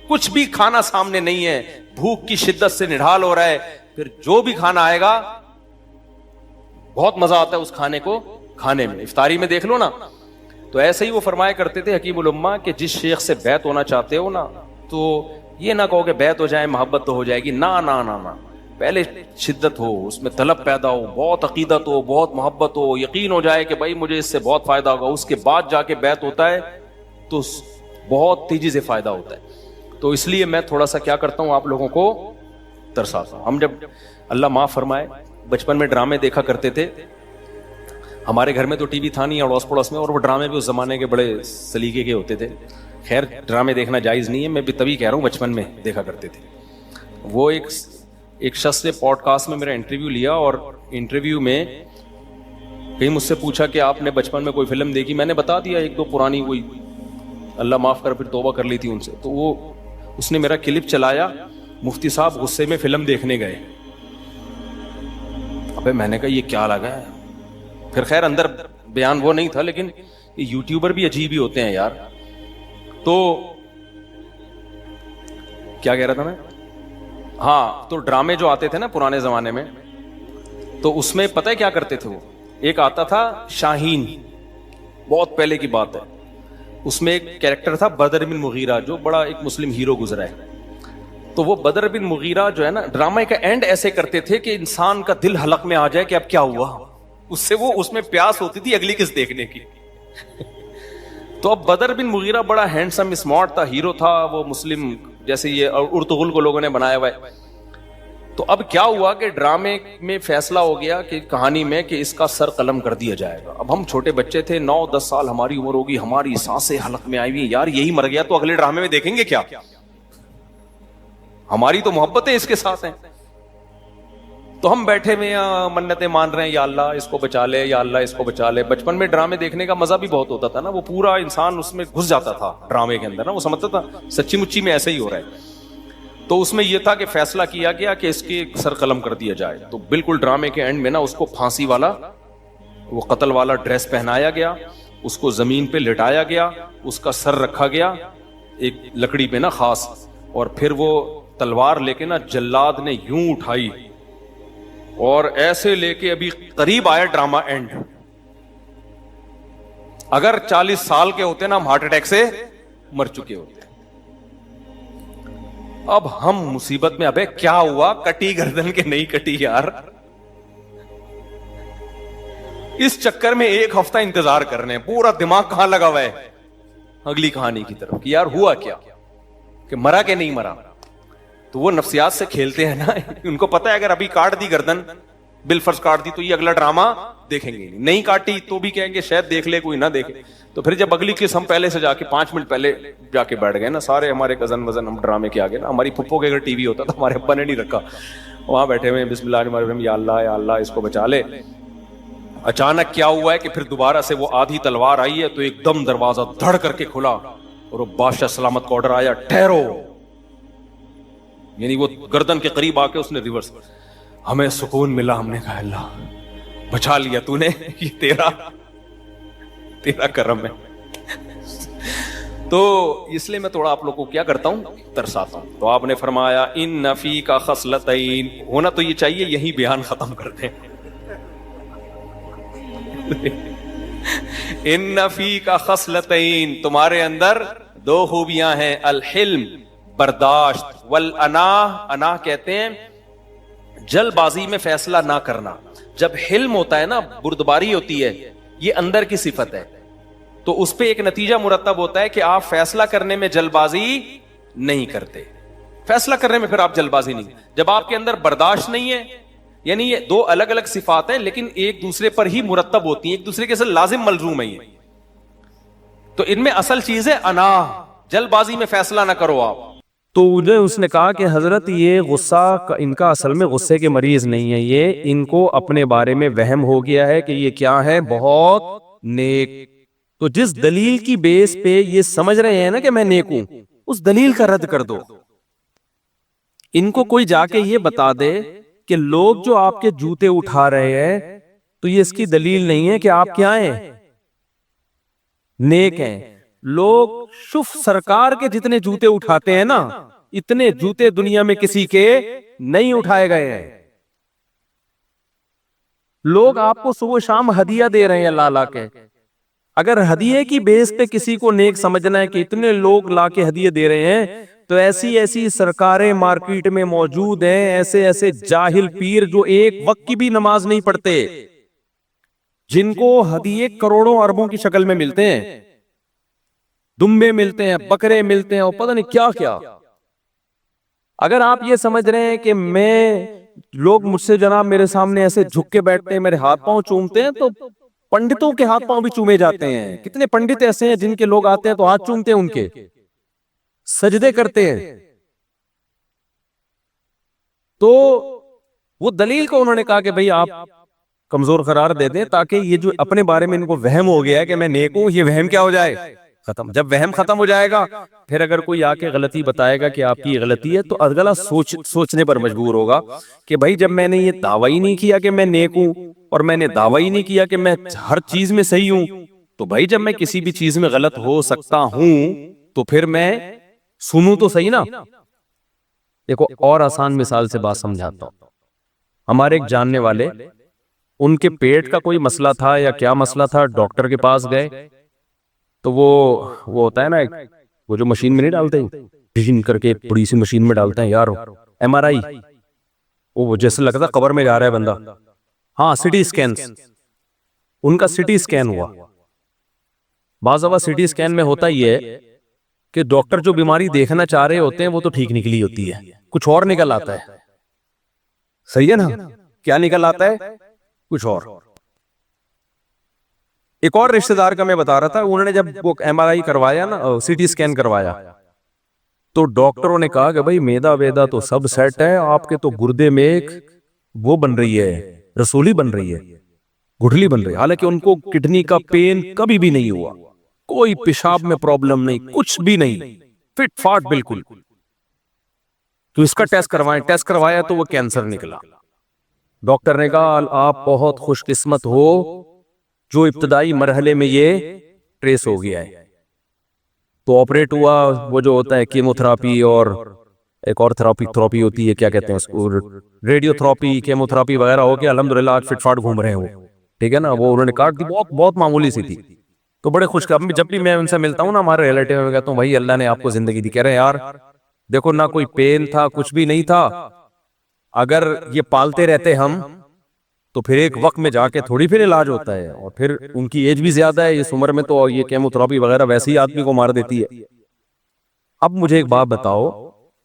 کچھ بھی کھانا سامنے نہیں ہے, بھوک کی شدت سے نڈھال ہو رہا ہے, پھر جو بھی کھانا آئے گا بہت مزہ آتا ہے اس کھانے کو کھانے میں. افطاری میں دیکھ لو نا. تو ایسے ہی وہ فرمایا کرتے تھے حکیم الامہ کہ جس شیخ سے بیعت ہونا چاہتے ہو نا, تو یہ نہ کہو کہ بیعت ہو جائے محبت تو ہو جائے گی, نا نا نا نا, پہلے شدت ہو, اس میں طلب پیدا ہو, بہت عقیدت ہو, بہت محبت ہو, یقین ہو جائے کہ بھائی مجھے اس سے بہت فائدہ ہوگا, اس کے بعد جا کے بیعت ہوتا ہے تو بہت تیزی سے فائدہ ہوتا ہے. تو اس لیے میں تھوڑا سا کیا کرتا ہوں, آپ لوگوں کو ترساتا ہوں. ہم جب اللہ معاف فرمائے بچپن میں ڈرامے دیکھا کرتے تھے, ہمارے گھر میں تو ٹی وی تھا نہیں اڑوس پڑوس میں, اور وہ ڈرامے بھی اس زمانے کے بڑے سلیقے کے ہوتے تھے. خیر ڈرامے دیکھنا جائز نہیں ہے, میں بھی تبھی کہہ رہا ہوں بچپن میں دیکھا کرتے تھے. وہ ایک شخص نے پوڈ کاسٹ میں میرا انٹرویو لیا, اور انٹرویو میں کہیں مجھ سے پوچھا کہ آپ نے بچپن میں کوئی فلم دیکھی. میں نے بتا دیا ایک دو پرانی, کوئی اللہ معاف کر پھر توبہ کر لی تھی ان سے. تو وہ اس نے میرا کلپ چلایا, مفتی صاحب غصے میں فلم دیکھنے گئے. ابے میں نے کہا یہ کیا لگا ہے, پھر خیر اندر بیان وہ نہیں تھا, لیکن یہ یوٹیوبر بھی عجیب ہی ہوتے ہیں یار. تو کیا کہہ رہا تھا میں, ہاں تو ڈرامے جو آتے تھے نا پرانے زمانے میں, تو اس میں پتہ ہے کیا کرتے تھے وہ, ایک آتا تھا شاہین, بہت پہلے کی بات ہے, اس میں ایک کیریکٹر تھا بدر بن مغیرہ, جو بڑا ایک مسلم ہیرو گزرا ہے. تو وہ بدر بن مغیرہ جو ہے نا, ڈرامے کا اینڈ ایسے کرتے تھے کہ انسان کا دل حلق میں آ جائے کہ اب کیا ہوا, اس سے وہ اس میں پیاس ہوتی تھی اگلی کس دیکھنے کی. تو اب بدر بن مغیرہ بڑا ہینڈسم اسمارٹ تھا, ہیرو تھا, وہ مسلم جیسے یہ ارطغرل کو لوگوں نے بنایا ہوا ہے. تو اب کیا ہوا کہ ڈرامے میں فیصلہ ہو گیا کہ کہانی میں کہ اس کا سر قلم کر دیا جائے گا. اب ہم چھوٹے بچے تھے, 9-10 سال ہماری عمر ہوگی, ہماری سانسیں حلق میں آئی ہوئی, یار یہی مر گیا تو اگلے ڈرامے میں دیکھیں گے کیا, ہماری تو محبتیں اس کے ساتھ ہیں. تو ہم بیٹھے میں منتیں مان رہے ہیں, یا اللہ اس کو بچا لے, یا اللہ اس کو بچا لے. بچپن میں ڈرامے دیکھنے کا مزہ بھی بہت ہوتا تھا نا, وہ پورا انسان اس میں گھس جاتا تھا ڈرامے کے اندر نا, وہ سمجھتا تھا سچی مچی میں ایسا ہی ہو رہا ہے. تو اس میں یہ تھا کہ فیصلہ کیا گیا کہ اس کے سر قلم کر دیا جائے. تو بالکل ڈرامے کے اینڈ میں نا اس کو پھانسی والا, وہ قتل والا ڈریس پہنایا گیا, اس کو زمین پہ لٹایا گیا, اس کا سر رکھا گیا ایک لکڑی پہ نا خاص, اور پھر وہ تلوار لے کے نا جلاد نے یوں اٹھائی اور ایسے لے کے ابھی قریب آیا ڈرامہ اینڈ. اگر 40 سال کے ہوتے نا ہم ہارٹ اٹیک سے مر چکے ہوتے. اب ہم مصیبت میں, ابے کیا ہوا, کٹی گردن کے نہیں کٹی یار. اس چکر میں ایک ہفتہ انتظار کرنے, پورا دماغ کہاں لگا ہوا ہے اگلی کہانی کی طرف کہ یار ہوا کیا, کہ مرا کہ نہیں مرا. تو وہ نفسیات سے کھیلتے ہیں نا, ان کو پتا ہے اگر ابھی کاٹ دی گردن, بالفرض کاٹ دی, تو یہ اگلا ڈرامہ دیکھیں گے. نہیں کاٹی تو بھی کہیں گے شاید دیکھ لے کوئی نہ دیکھے. تو پھر جب اگلی قسط ہم پہلے سے جا کے 5 منٹ پہلے جا کے بیٹھ گئے نا سارے ہمارے کزن وزن, ہم ڈرامے کے آگے نا, ہماری پھپھو کے اگر ٹی وی ہوتا تو ہمارے ابا نے نہیں رکھا, وہاں بیٹھے ہوئے بسم اللہ الرحمن الرحیم, یا اللہ اس کو بچا لے. اچانک کیا ہوا ہے کہ پھر دوبارہ سے وہ آدھی تلوار آئی ہے تو ایک دم دروازہ دھڑ کر کے کھلا اور وہ بادشاہ سلامت کا آرڈر آیا, ٹھہرو. یعنی وہ گردن کے قریب آ کے اس نے ریورس, ہمیں سکون ملا, ہم نے کہا اللہ بچا لیا تو نے, یہ تیرا کرم ہے. تو اس لیے میں تھوڑا آپ لوگوں کو کیا کرتا ہوں, ترساتا ہوں. تو آپ نے فرمایا ان فی کا خصلتین, ہونا تو یہ چاہیے یہی بیان ختم کر دیں. ان فی کا خصلتین, تمہارے اندر 2 خوبیاں ہیں, الحلم برداشت, والانا, انا کہتے ہیں جلد بازی میں فیصلہ نہ کرنا. جب حلم ہوتا ہے نا, بردباری ہوتی ہے, یہ اندر کی صفت ہے, تو اس پہ ایک نتیجہ مرتب ہوتا ہے کہ آپ فیصلہ کرنے میں جلد بازی نہیں کرتے. فیصلہ کرنے میں پھر آپ جلد بازی نہیں. جب آپ کے اندر برداشت نہیں ہے, یعنی یہ 2 الگ الگ صفات ہیں لیکن ایک دوسرے پر ہی مرتب ہوتی ہیں, ایک دوسرے کے ساتھ لازم ملزوم ہے یہ. تو ان میں اصل چیز ہے انا, جلد بازی میں فیصلہ نہ کرو آپ. تو اس نے کہا کہ حضرت یہ غصہ ان کا اصل میں غصے کے مریض نہیں ہے, یہ ان کو اپنے بارے میں وہم ہو گیا ہے کہ یہ کیا ہے, بہت نیک. تو جس دلیل کی بیس پہ یہ سمجھ رہے ہیں نا کہ میں نیک ہوں, اس دلیل کا رد کر دو. ان کو کوئی جا کے یہ بتا دے کہ لوگ جو آپ کے جوتے اٹھا رہے ہیں تو یہ اس کی دلیل نہیں ہے کہ آپ کیا ہیں, نیک ہیں. لوگ شف سرکار کے جتنے جوتے اٹھاتے ہیں نا, اتنے جوتے دنیا میں کسی کے نہیں اٹھائے گئے ہیں. لوگ آپ کو صبح شام ہدیہ دے رہے ہیں لا لا کے. اگر ہدیے کی بیس پہ کسی کو نیک سمجھنا ہے کہ اتنے لوگ لا کے ہدیے دے رہے ہیں, تو ایسی سرکاریں مارکیٹ میں موجود ہیں, ایسے جاہل پیر جو ایک وقت کی بھی نماز نہیں پڑھتے, جن کو ہدیے کروڑوں اربوں کی شکل میں ملتے ہیں, دمبے ملتے ہیں, بکرے ملتے ہیں, اور پتہ نہیں کیا کیا. اگر آپ یہ سمجھ رہے ہیں کہ لوگ مجھ سے جناب میرے سامنے ایسے جھک کے بیٹھتے ہیں, میرے ہاتھ پاؤں چومتے ہیں, تو پنڈتوں کے ہاتھ پاؤں بھی چومے جاتے ہیں. کتنے پنڈت ایسے ہیں جن کے لوگ آتے ہیں تو ہاتھ چومتے ہیں, ان کے سجدے کرتے ہیں. تو وہ دلیل کو انہوں نے کہا کہ بھئی آپ کمزور قرار دے دیں, تاکہ یہ جو اپنے بارے میں ان کو وہم ہو گیا ہے کہ میں نیک ہوں, یہ وہم کیا ہو جائے, ختم. جب وہم ختم ہو جائے گا, پھر اگر کوئی آ کے غلطی بتائے گا کہ آپ کی غلطی ہے, تو اگلا سوچنے پر مجبور ہوگا کہ بھائی جب میں نے یہ دعویٰ ہی نہیں کیا کہ میں نیک ہوں, اور میں نے دعویٰ ہی نہیں کیا کہ میں ہر چیز میں صحیح ہوں, تو بھائی جب میں کسی بھی چیز میں غلط ہو سکتا ہوں تو پھر میں سنوں تو صحیح نا. دیکھو اور آسان مثال سے بات سمجھاتا ہوں. ہمارے ایک جاننے والے, ان کے پیٹ کا کوئی مسئلہ تھا یا کیا مسئلہ تھا, ڈاکٹر کے پاس گئے. تو وہ ہوتا ہے نا, وہ جو مشین میں نہیں ڈالتے, ڈیزن کر کے بڑی سی مشین میں ڈالتے ہیں یار, MRI, وہ جیسے لگتا ہے قبر میں جا رہا ہے بندہ. ہاں, سٹی اسکینز, ان کا سٹی اسکین ہوا. بعض دفعہ سٹی اسکین میں ہوتا ہی ہے کہ ڈاکٹر جو بیماری دیکھنا چاہ رہے ہوتے ہیں وہ تو ٹھیک نکلی ہوتی ہے, کچھ اور نکل آتا ہے. صحیح ہے نا, کیا نکل آتا ہے, کچھ اور. ایک اور رشتہ دار کا میں بتا رہا تھا, انہوں نے جب وہ MRI کروایا نا, CT اسکین کروایا, تو ڈاکٹروں نے کہا کہ بھئی میدا ویدا تو سب سیٹ ہے, آپ کے تو گردے میں ایک وہ بن رہی ہے, رسولی بن رہی ہے, گٹھلی بن رہی ہے. حالانکہ ان کو کڈنی کا پین کبھی بھی نہیں ہوا, کوئی پیشاب میں پرابلم نہیں, کچھ بھی نہیں, فٹ فاٹ بالکل. تو اس کا ٹیسٹ کروائیں, ٹیسٹ کروایا تو وہ کینسر نکلا. ڈاکٹر نے کہا آپ بہت خوش قسمت ہو جو ابتدائی مرحلے میں یہ ٹریس ہو گیا ہے. تو آپریٹ ہوا, وہ جو ہوتا ہے کیمو تھراپی, اور ایک اور تھراپی ہوتی ہے, کیا کہتے ہیں اس کو, ریڈیو تھراپی, کیمو تھراپی وغیرہ ہو کے الحمدللہ آج فٹ فاٹ گھوم رہے ہیں وہ, ٹھیک ہے نا. وہ انہوں نے کاٹ دی, بہت معمولی سی تھی. تو بڑے خوش, جب بھی میں ان سے ملتا ہوں نا, ہمارے ریلیٹیو میں کہتا ہوں بھائی اللہ نے آپ کو زندگی دی. کہہ رہے ہیں یار دیکھو نہ کوئی پین تھا, کچھ بھی نہیں تھا, اگر یہ پالتے رہتے ہم تو پھر ایک وقت میں جا کے تھوڑی پھر علاج ہوتا ہے, اور پھر ان کی ایج بھی زیادہ ہے اس عمر میں, تو یہ کیمو تھراپی وغیرہ ویسے ہی آدمی کو مار دیتی ہے. اب مجھے ایک بات بتاؤ,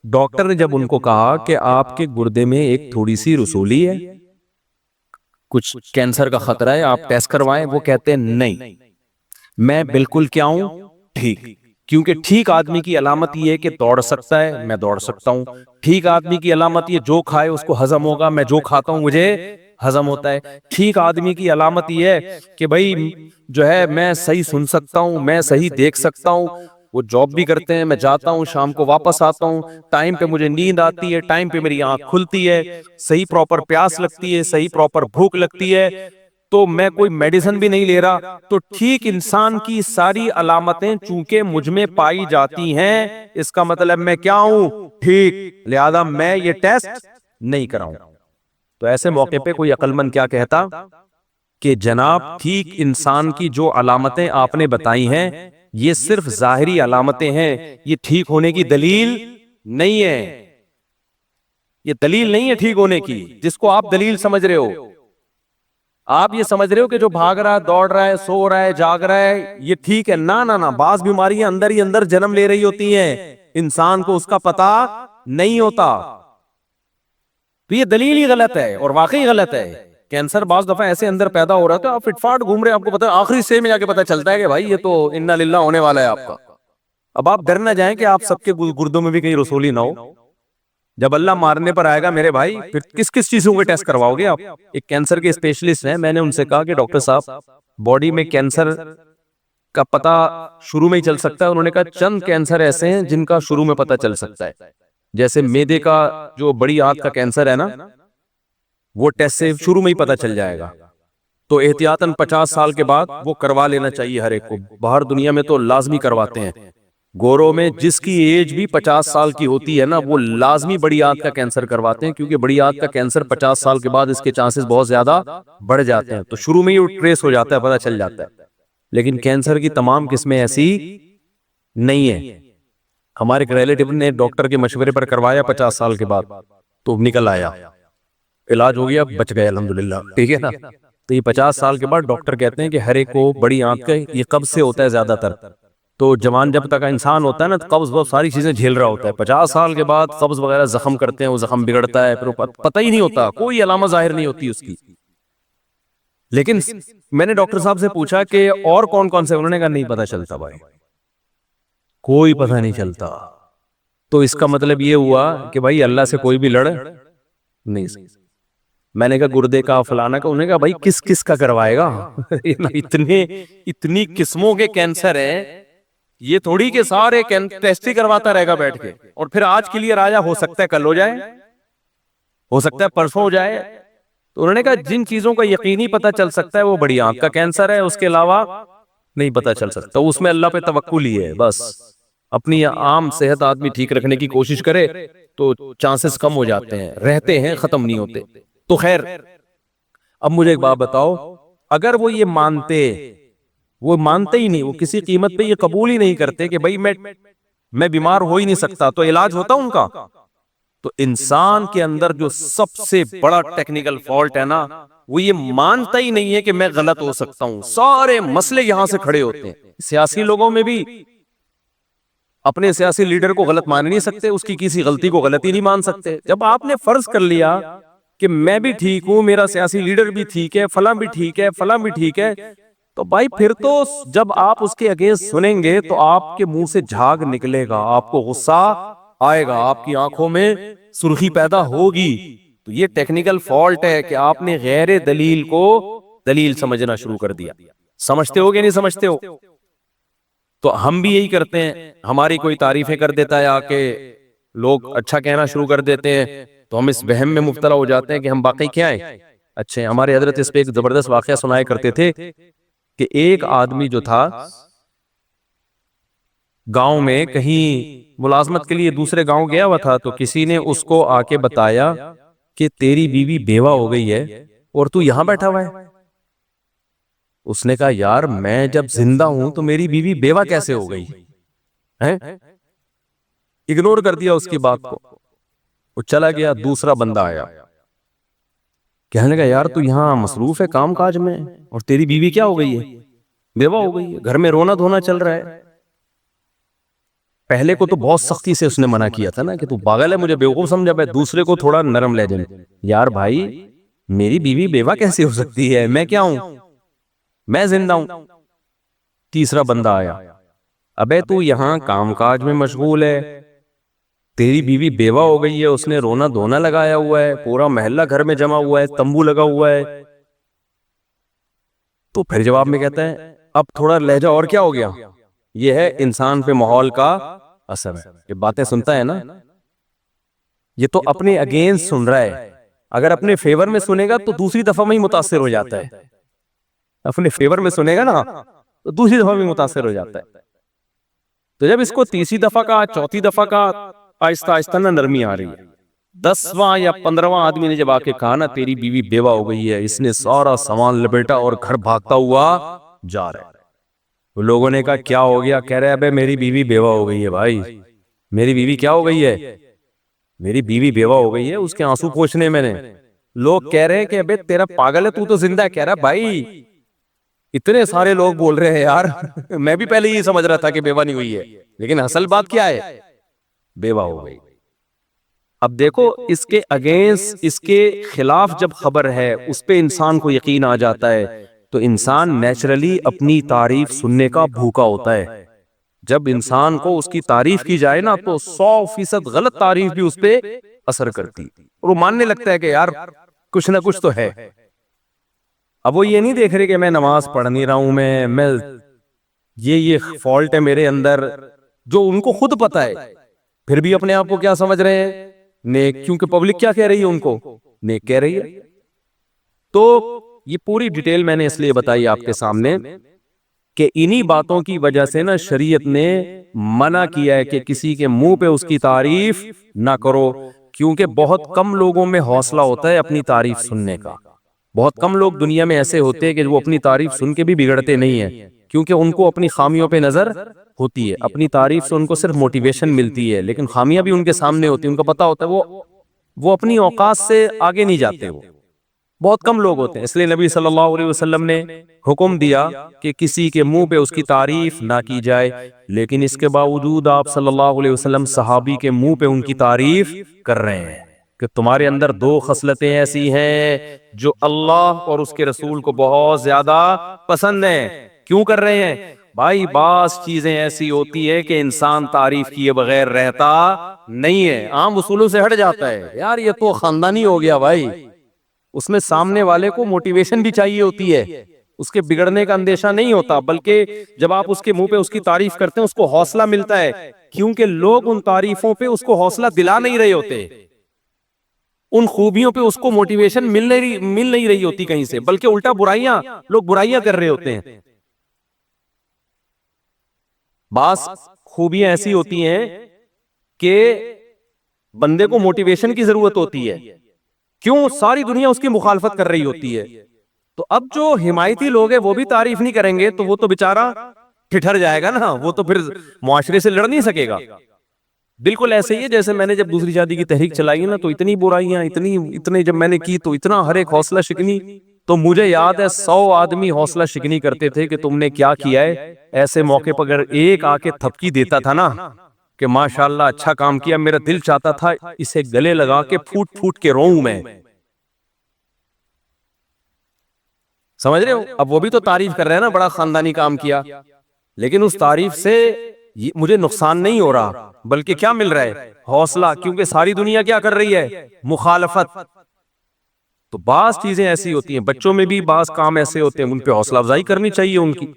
ڈاکٹر نے جب ان کو کہا کہ آپ کے گردے میں ایک تھوڑی سی رسولی ہے, کچھ کینسر کا خطرہ ہے, آپ ٹیسٹ کروائیں, وہ کہتے ہیں نہیں, میں بالکل کیا ہوں؟ ٹھیک. کیونکہ ٹھیک آدمی کی علامت یہ ہے کہ دوڑ سکتا ہے، میں دوڑ سکتا ہوں. ٹھیک آدمی کی علامت یہ جو کھائے اس کو ہضم ہوگا، میں جو کھاتا ہوں مجھے ہضم ہوتا ہے. ٹھیک آدمی کی علامت یہ ہے کہ بھائی جو ہے میں صحیح سن سکتا ہوں، میں صحیح دیکھ سکتا ہوں. وہ جاب بھی کرتے ہیں، میں جاتا ہوں شام کو واپس آتا ہوں، ٹائم پہ مجھے نیند آتی ہے، ٹائم پہ میری آنکھ کھلتی ہے، صحیح پراپر پیاس لگتی ہے، صحیح پراپر بھوک لگتی ہے، تو میں کوئی میڈیسن بھی نہیں لے رہا. تو ٹھیک انسان کی ساری علامتیں چونکہ مجھ میں پائی جاتی ہیں، اس کا مطلب میں کیا ہوں؟ ٹھیک. لہذا میں یہ ٹیسٹ نہیں کراؤں. تو ایسے موقع پہ کوئی عقل مند کیا کہتا کہ جناب ٹھیک انسان کی جو علامتیں آپ نے بتائی ہیں یہ صرف ظاہری علامتیں ہیں، یہ ٹھیک ہونے کی دلیل نہیں ہے. یہ دلیل نہیں ہے ٹھیک ہونے کی جس کو آپ دلیل سمجھ رہے ہو. آپ یہ سمجھ رہے ہو کہ جو بھاگ رہا ہے، دوڑ رہا ہے، سو رہا ہے، جاگ رہا ہے یہ ٹھیک ہے. نہ نہ نہ، بعض بیماریاں اندر ہی اندر جنم لے رہی ہوتی ہیں، انسان کو اس کا پتہ نہیں ہوتا. تو یہ دلیل ہی غلط ہے اور واقعی غلط ہے. کینسر بعض دفعہ ایسے اندر پیدا ہو رہا تھا، آپ فٹ فاٹ گھوم رہے ہیں، آپ کو پتا ہے آخری سٹیج میں جا کے پتا چلتا ہے کہ بھائی یہ تو انا للہ ہونے والا ہے آپ کا. اب آپ ڈر نہ جائیں کہ آپ سب کے گردوں میں بھی کہیں رسولی نہ ہو. جب اللہ مارنے پر آئے گا میرے بھائی پھر کس کس چیزوں کے ٹیسٹ کرواؤ گے آپ؟ ایک کینسر کے اسپیشلسٹ ہیں، میں نے ان سے کہا کہ ڈاکٹر صاحب باڈی میں کینسر کا پتہ شروع میں ہی چل سکتا ہے؟ انہوں نے کہا چند کینسر ایسے ہیں جن کا شروع میں پتہ چل سکتا ہے، جیسے میدے کا جو بڑی آنت کا کینسر ہے نا، وہ ٹیسٹ سے شروع میں ہی پتہ چل جائے گا. تو احتیاطاً 50 سال کے بعد وہ کروا لینا چاہیے ہر ایک کو. باہر دنیا میں تو لازمی کرواتے ہیں. گوروں میں جس کی ایج بھی 50 سال کی ہوتی ہے نا وہ لازمی بڑی آنت کا کینسر کرواتے ہیں، کیونکہ بڑی آنت کا کینسر 50 سال کے بعد اس کے چانسز بہت زیادہ بڑھ جاتے ہیں. تو شروع میں ہی ٹریس ہو جاتا ہے، پتہ چل جاتا ہے. لیکن کینسر کی تمام قسمیں ایسی نہیں ہیں. ہمارے ایک ریلیٹیو نے ڈاکٹر کے مشورے پر کروایا 50 سال کے بعد تو نکل آیا، علاج ہو گیا، بچ گئے الحمدللہ. ٹھیک ہے نا؟ تو یہ 50 سال کے بعد ڈاکٹر کہتے ہیں کہ ہر ایک کو بڑی آنت کا یہ قبض سے ہوتا ہے زیادہ تر. تو جوان جب تک انسان ہوتا ہے نا قبض بہت ساری چیزیں جھیل رہا ہوتا ہے. 50 سال کے بعد قبض وغیرہ زخم کرتے ہیں، وہ زخم بگڑتا ہے، پھر پتہ ہی نہیں ہوتا، کوئی علامت ظاہر نہیں ہوتی اس کی. لیکن میں نے ڈاکٹر صاحب سے پوچھا کہ اور کون کون سے، انہوں نے کہا نہیں پتہ چلتا بھائی، کوئی پتہ نہیں چلتا. تو اس کا مطلب یہ ہوا کہ بھائی اللہ سے کوئی بھی لڑ نہیں سکتا. میں نے کہا گردے کا فلانا کا، انہوں نے کہا بھائی کس کس کا کروائے گا؟ اتنی قسموں کے کینسر ہیں، یہ تھوڑی کہ سارے ٹیسٹ ہی کرواتا رہے گا بیٹھ کے اور پھر آج کے لیے راجا ہو سکتا ہے کل ہو جائے، ہو سکتا ہے پرسوں ہو جائے. تو انہوں نے کہا جن چیزوں کا یقینی پتہ چل سکتا ہے وہ بڑی آنت کا کینسر ہے، اس کے علاوہ نہیں پتہ چل سکتا. اس میں اللہ پہ توکل ہی ہے بس. اپنی عام صحت آدمی ٹھیک رکھنے کی کوشش کرے تو چانسز کم ہو جاتے ہیں، رہتے ہیں، ختم نہیں ہوتے. تو خیر اب مجھے ایک بات بتاؤ، اگر وہ یہ مانتے، وہ مانتے ہی نہیں، وہ کسی قیمت پہ یہ قبول ہی نہیں کرتے کہ بھائی میں بیمار ہو ہی نہیں سکتا، تو علاج ہوتا ان کا. تو انسان کے اندر جو سب سے بڑا ٹیکنیکل فالٹ ہے نا وہ یہ مانتا ہی نہیں ہے کہ میں غلط ہو سکتا ہوں. سارے مسئلے یہاں سے کھڑے ہوتے ہیں. سیاسی لوگوں میں بھی اپنے سیاسی لیڈر کو غلط مان نہیں سکتے، اس کی کسی غلطی کو غلطی نہیں مان سکتے. جب آپ نے فرض کر لیا کہ میں بھی ٹھیک ہوں، میرا سیاسی لیڈر بھی ٹھیک ہے، فلاں بھی ٹھیک ہے، فلاں بھی ٹھیک ہے، تو بھائی پھر تو جب آپ اس کے اگینسٹ سنیں گے تو آپ کے منہ سے جھاگ نکلے گا، آپ کو غصہ آئے گا، آپ کی آنکھوں میں سرخی پیدا ہوگی. تو یہ ٹیکنیکل فالٹ ہے کہ آپ نے غیر دلیل کو دلیل سمجھنا شروع کر دیا. سمجھتے ہو کہ نہیں سمجھتے ہو؟ تو ہم بھی یہی کرتے ہیں، ہماری کوئی تعریفیں کر دیتا ہے آ کے، لوگ اچھا کہنا شروع کر دیتے ہیں تو ہم اس وہم میں مبتلا ہو جاتے ہیں کہ ہم باقی کیا ہیں، اچھے. ہمارے حضرت اس پہ ایک زبردست واقعہ سنایا کرتے تھے کہ ایک آدمی جو تھا گاؤں میں کہیں ملازمت کے لیے دوسرے گاؤں گیا ہوا تھا، تو کسی نے اس کو آ کے بتایا کہ تیری بیوی بیوہ ہو گئی ہے اور تو یہاں بیٹھا ہوا ہے. اس نے کہا یار میں جب زندہ ہوں تو میری بیوی بیوہ کیسے ہو گئی؟ اگنور کر دیا اس کی بات کو، وہ چلا گیا. دوسرا بندہ آیا، کہنے لگا یار تو یہاں مصروف ہے کام کاج میں اور تیری بیوی کیا ہو گئی ہے؟ بیوہ ہو گئی ہے، گھر میں رونا دھونا چل رہا ہے. پہلے کو تو بہت سختی سے اس نے منع کیا تھا نا کہ تو پاگل ہے، مجھے بیوقوف سمجھا. میں دوسرے کو تھوڑا نرم لہجے میں، یار بھائی میری بیوی بیوہ کیسے ہو سکتی ہے؟ میں کیا ہوں؟ میں زندہ ہوں. تیسرا بندہ آیا، ابے تو یہاں کام کاج میں مشغول ہے، تیری بیوی بیوہ ہو گئی ہے، اس نے رونا دھونا لگایا ہوا ہے، پورا محلہ گھر میں جمع ہوا ہے، تمبو لگا ہوا ہے. تو پھر جواب میں کہتا ہے اب تھوڑا لہجہ اور کیا ہو گیا، یہ ہے انسان پہ ماحول کا اثر ہے. یہ باتیں سنتا ہے نا، یہ تو اپنے اگینسٹ سن رہا ہے. اگر اپنے فیور میں سنے گا تو دوسری دفعہ میں ہی متاثر ہو جاتا ہے، اپنے فیور میں سنے گا نا تو دوسری دفعہ میں متاثر ہو جاتا ہے. تو جب اس کو تیسری دفعہ کا، چوتھی دفعہ کا، آہستہ آہستہ نا نرمی آ رہی ہے. 10واں یا 15واں آدمی نے جب آ کے کہا نا تیری بیوی بیوہ ہو گئی ہے، اس نے سارا سامان لپیٹا اور گھر بھاگتا ہوا جا رہا ہے. تو لوگوں نے کہا کیا ہو گیا؟ کہہ رہے ابے میری بیوی بیوہ ہو گئی ہے بھائی، میری بیوی کیا ہو گئی ہے؟ میری بیوی بیوہ ہو گئی ہے. اس کے آنسو پوچھنے میں نے لوگ کہہ رہے ہیں کہ ابے تیرا پاگل ہے تو زندہ ہے. کہہ رہا بھائی اتنے سارے لوگ بول رہے ہیں یار میں بھی پہلے یہ سمجھ رہا تھا کہ بیوہ نہیں ہوئی ہے، لیکن اصل بات کیا ہے؟ بیوہ ہو گئی. اب دیکھو اس کے اگینسٹ، اس کے خلاف جب خبر ہے اس پہ انسان کو یقین آ جاتا ہے تو انسان نیچرلی اپنی تعریف سننے کا بھوکا ہوتا ہے. جب انسان کو اس کی تعریف کی جائے نا تو 100% غلط تعریف بھی اس پہ اثر کرتی اور وہ ماننے لگتا ہے کہ یار کچھ نہ کچھ تو ہے. اب وہ یہ نہیں دیکھ رہے کہ میں نماز پڑھ نہیں رہا ہوں، میں یہ فالٹ ہے میرے اندر جو ان کو خود پتا ہے، پھر بھی اپنے آپ کو کیا سمجھ رہے ہیں؟ نیک. کیونکہ پبلک کیا کہہ رہی ہے؟ ان کو نیک کہہ رہی ہے. تو یہ پوری ڈیٹیل میں نے اس لیے بتائی آپ کے سامنے کہ انہی باتوں کی وجہ سے نا شریعت نے منع کیا ہے کہ کسی کے منہ پہ اس کی تعریف نہ کرو، کیونکہ بہت کم لوگوں میں حوصلہ ہوتا ہے اپنی تعریف سننے کا. بہت کم لوگ دنیا میں ایسے ہوتے ہیں کہ وہ اپنی تعریف سن کے بھی بگڑتے نہیں ہیں، کیونکہ ان کو اپنی خامیوں پہ نظر ہوتی ہے. اپنی تعریف سے ان کو صرف موٹیویشن ملتی ہے، لیکن خامیاں بھی ان کے سامنے ہوتی ہیں، ان کو پتا ہوتا ہے وہ اپنی اوقات سے آگے نہیں جاتے. وہ بہت کم لوگ ہوتے ہیں. اس لیے نبی صلی اللہ علیہ وسلم نے حکم دیا کہ کسی کے منہ پہ اس کی تعریف نہ کی جائے، لیکن اس کے باوجود آپ صلی اللہ علیہ وسلم صحابی کے منہ پہ ان کی تعریف کر رہے ہیں کہ تمہارے اندر 2 خصلتیں ایسی ہیں جو اللہ اور اس کے رسول کو بہت زیادہ پسند ہیں. کیوں کر رہے ہیں بھائی؟ بعض چیزیں ایسی ہوتی ہے کہ انسان تعریف کیے بغیر رہتا نہیں ہے، عام اصولوں سے ہٹ جاتا ہے. یار یہ تو خاندانی ہو گیا بھائی، اس میں سامنے والے کو موٹیویشن بھی چاہیے ہوتی ہے، اس کے بگڑنے کا اندیشہ نہیں ہوتا، بلکہ جب آپ اس کے منہ پہ اس کی تعریف کرتے ہیں اس کو حوصلہ ملتا ہے، کیونکہ لوگ ان تعریفوں پہ اس کو حوصلہ دلا نہیں رہے ہوتے، ان خوبیوں پہ اس کو موٹیویشن مل نہیں رہی ہوتی کہیں سے، بلکہ الٹا لوگ برائیاں کر رہے ہوتے ہیں. بعض خوبیاں ایسی ہوتی ہیں کہ بندے کو موٹیویشن کی ضرورت ہوتی ہے، کیوں؟ ساری دنیا اس کی مخالفت کر رہی ہوتی ہے. تو اب جو حمایتی لوگ ہیں وہ بھی تعریف نہیں کریں گے تو وہ تو بیچارہ ٹھٹر جائے گا نا، وہ تو پھر معاشرے سے لڑ نہیں سکے گا. بالکل ایسے ہی ہے جیسے میں نے جب دوسری شادی کی تحریک چلائی نا تو اتنی برائیاں اتنے جب میں نے کی تو اتنا ہر ایک حوصلہ شکنی، تو مجھے یاد ہے 100 آدمی حوصلہ شکنی کرتے تھے کہ تم نے کیا کیا ہے. ایسے موقع پر اگر ایک آ کے تھپکی دیتا تھا نا کہ ماشاءاللہ اچھا کام کیا، میرا دل چاہتا تھا اسے گلے لگا کے پھوٹ پھوٹ کے روؤں میں. سمجھ رہے ہو؟ اب وہ بھی تو تعریف کر رہے ہیں نا، بڑا خاندانی کام کیا، لیکن اس تعریف سے مجھے نقصان نہیں ہو رہا بلکہ کیا مل رہا ہے؟ حوصلہ، کیونکہ ساری دنیا کیا کر رہی ہے؟ مخالفت. تو بعض چیزیں ایسی ہوتی ہیں، بچوں میں بھی بعض کام ایسے ہوتے ہیں ان پہ حوصلہ افزائی کرنی چاہیے ان کی.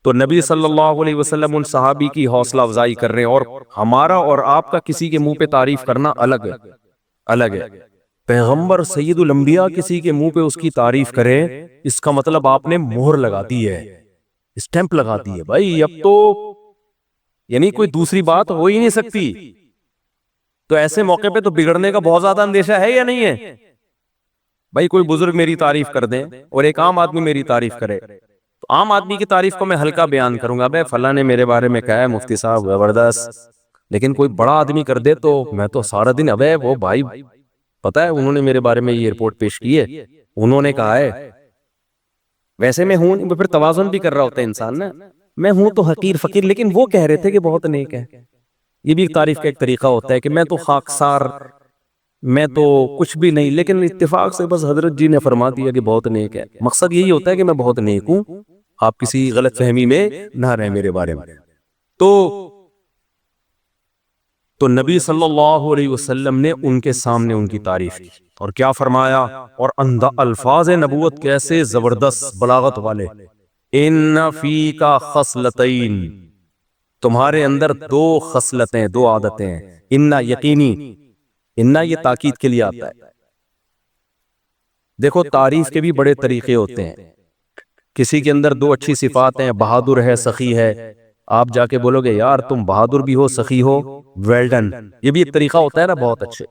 تو نبی صلی اللہ علیہ وسلم ان صحابی کی حوصلہ افزائی کر رہے ہیں، اور ہمارا اور آپ کا کسی کے منہ پہ تعریف کرنا الگ ہے. پیغمبر سید الانبیاء کسی کے منہ پہ اس کی تعریف کرے، اس کا مطلب آپ نے مہر لگا دی ہے، اسٹیمپ لگا دی ہے بھائی. اب تو یعنی کوئی دوسری بات ہو ہی نہیں سکتی. تو ایسے موقع پہ تو بگڑنے کا بہت زیادہ اندیشہ ہے یا نہیں ہے بھائی؟ کوئی بزرگ میری تعریف کر دیں اور ایک عام آدمی میری تعریف کرے تو عام آدمی کی تعریف کو میں ہلکا بیان کروں گا، بھائی فلاں نے میرے بارے میں کہا ہے مفتی صاحب زبردست. لیکن کوئی بڑا آدمی کر دے تو میں تو سارا دن ابے وہ بھائی پتا ہے انہوں نے میرے بارے میں یہ رپورٹ پیش کی ہے، انہوں نے کہا ہے. ویسے میں ہوں، پھر توازن بھی کر رہا ہوتا ہے انسان نا، میں ہوں تو حقیر فقیر، لیکن وہ کہہ رہے تھے کہ بہت نیک ہے. یہ بھی ایک تعریف کا ایک طریقہ ہوتا ہے کہ میں تو خاکسار، میں تو کچھ بھی نہیں، لیکن اتفاق سے بس حضرت جی نے فرما دیا کہ بہت نیک ہے. مقصد یہی ہوتا ہے کہ میں بہت نیک ہوں، آپ کسی غلط فہمی میں نہ رہیں میرے بارے میں۔ تو نبی صلی اللہ علیہ وسلم نے ان کے سامنے ان کی تعریف کی اور کیا فرمایا، اور الفاظ نبوت کیسے زبردست بلاغت والے، ان فیک خصلتین، تمہارے اندر دو خصلتیں، دو عادتیں ہیں، ان یقینی، ان یہ تاکید کے لیے آتا ہے۔ دیکھو تعریف کے بھی بڑے طریقے ہوتے ہیں، کسی کے اندر دو اچھی صفات ہیں، بہادر ہے، سخی ہے، آپ جا کے بولو گے یار تم بہادر بھی ہو، سخی ہو، ویل ڈن، یہ بھی ایک طریقہ ہوتا ہے نا، بہت اچھے۔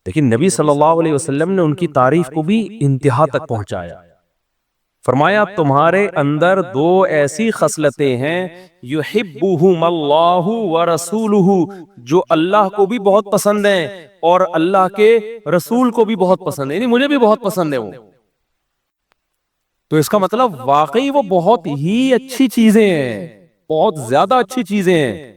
لیکن نبی صلی اللہ علیہ وسلم نے ان کی تعریف کو بھی انتہا تک پہنچایا، فرمایا تمہارے اندر دو ایسی خصلتیں ہیں، یحبہم اللہ ورسولہ، جو اللہ کو بھی بہت پسند ہیں اور اللہ کے رسول کو بھی بہت پسند ہے، یعنی مجھے بھی بہت پسند ہے وہ۔ تو اس کا مطلب واقعی وہ بہت ہی اچھی چیزیں ہیں، بہت زیادہ اچھی چیزیں ہیں۔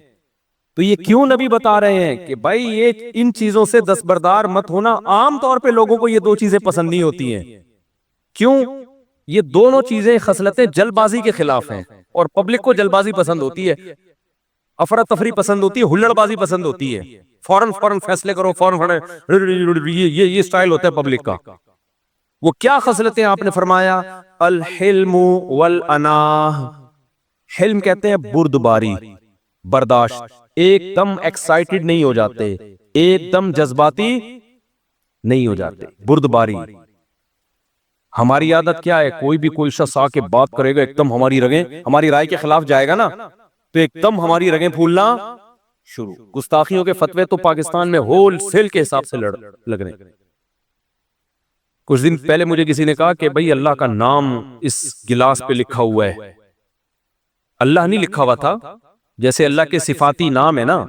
تو یہ کیوں نبی بتا رہے ہیں کہ بھائی یہ ان چیزوں سے دستبردار مت ہونا۔ عام طور پہ لوگوں کو یہ دو چیزیں پسند نہیں ہوتی ہیں، کیوں؟ یہ دونوں چیزیں خصلتیں جلد بازی کے خلاف ہیں، اور پبلک کو جلد بازی پسند ہوتی ہے، افراتفری پسند ہوتی ہے، ہلڑ بازی پسند ہوتی ہے، فوراً فیصلے کرو، فوراً، یہ سٹائل ہوتا ہے پبلک کا۔ وہ کیا خصلتیں آپ نے فرمایا؟ الحلم والاناہ، حلم کہتے ہیں بردباری، برداشت، ایک دم ایکسائٹڈ نہیں ہو جاتے، ایک دم جذباتی نہیں ہو جاتے، بردباری۔ ہماری عادت کیا ہے، کوئی بھی کوئی شخص آ کے بات کرے گا، ایک دم ہماری رگیں، ہماری رائے کے خلاف جائے گا نا تو ایک دم ہماری رگیں پھولنا شروع۔ گستاخیوں کے فتوے تو پاکستان میں ہول سیل کے حساب سے لگ رہے ہیں۔ کچھ دن پہلے مجھے کسی نے کہا کہ بھئی اللہ کا نام اس گلاس پہ لکھا ہوا ہے، اللہ نہیں لکھا ہوا تھا، جیسے اللہ کے صفاتی نام ہے نا،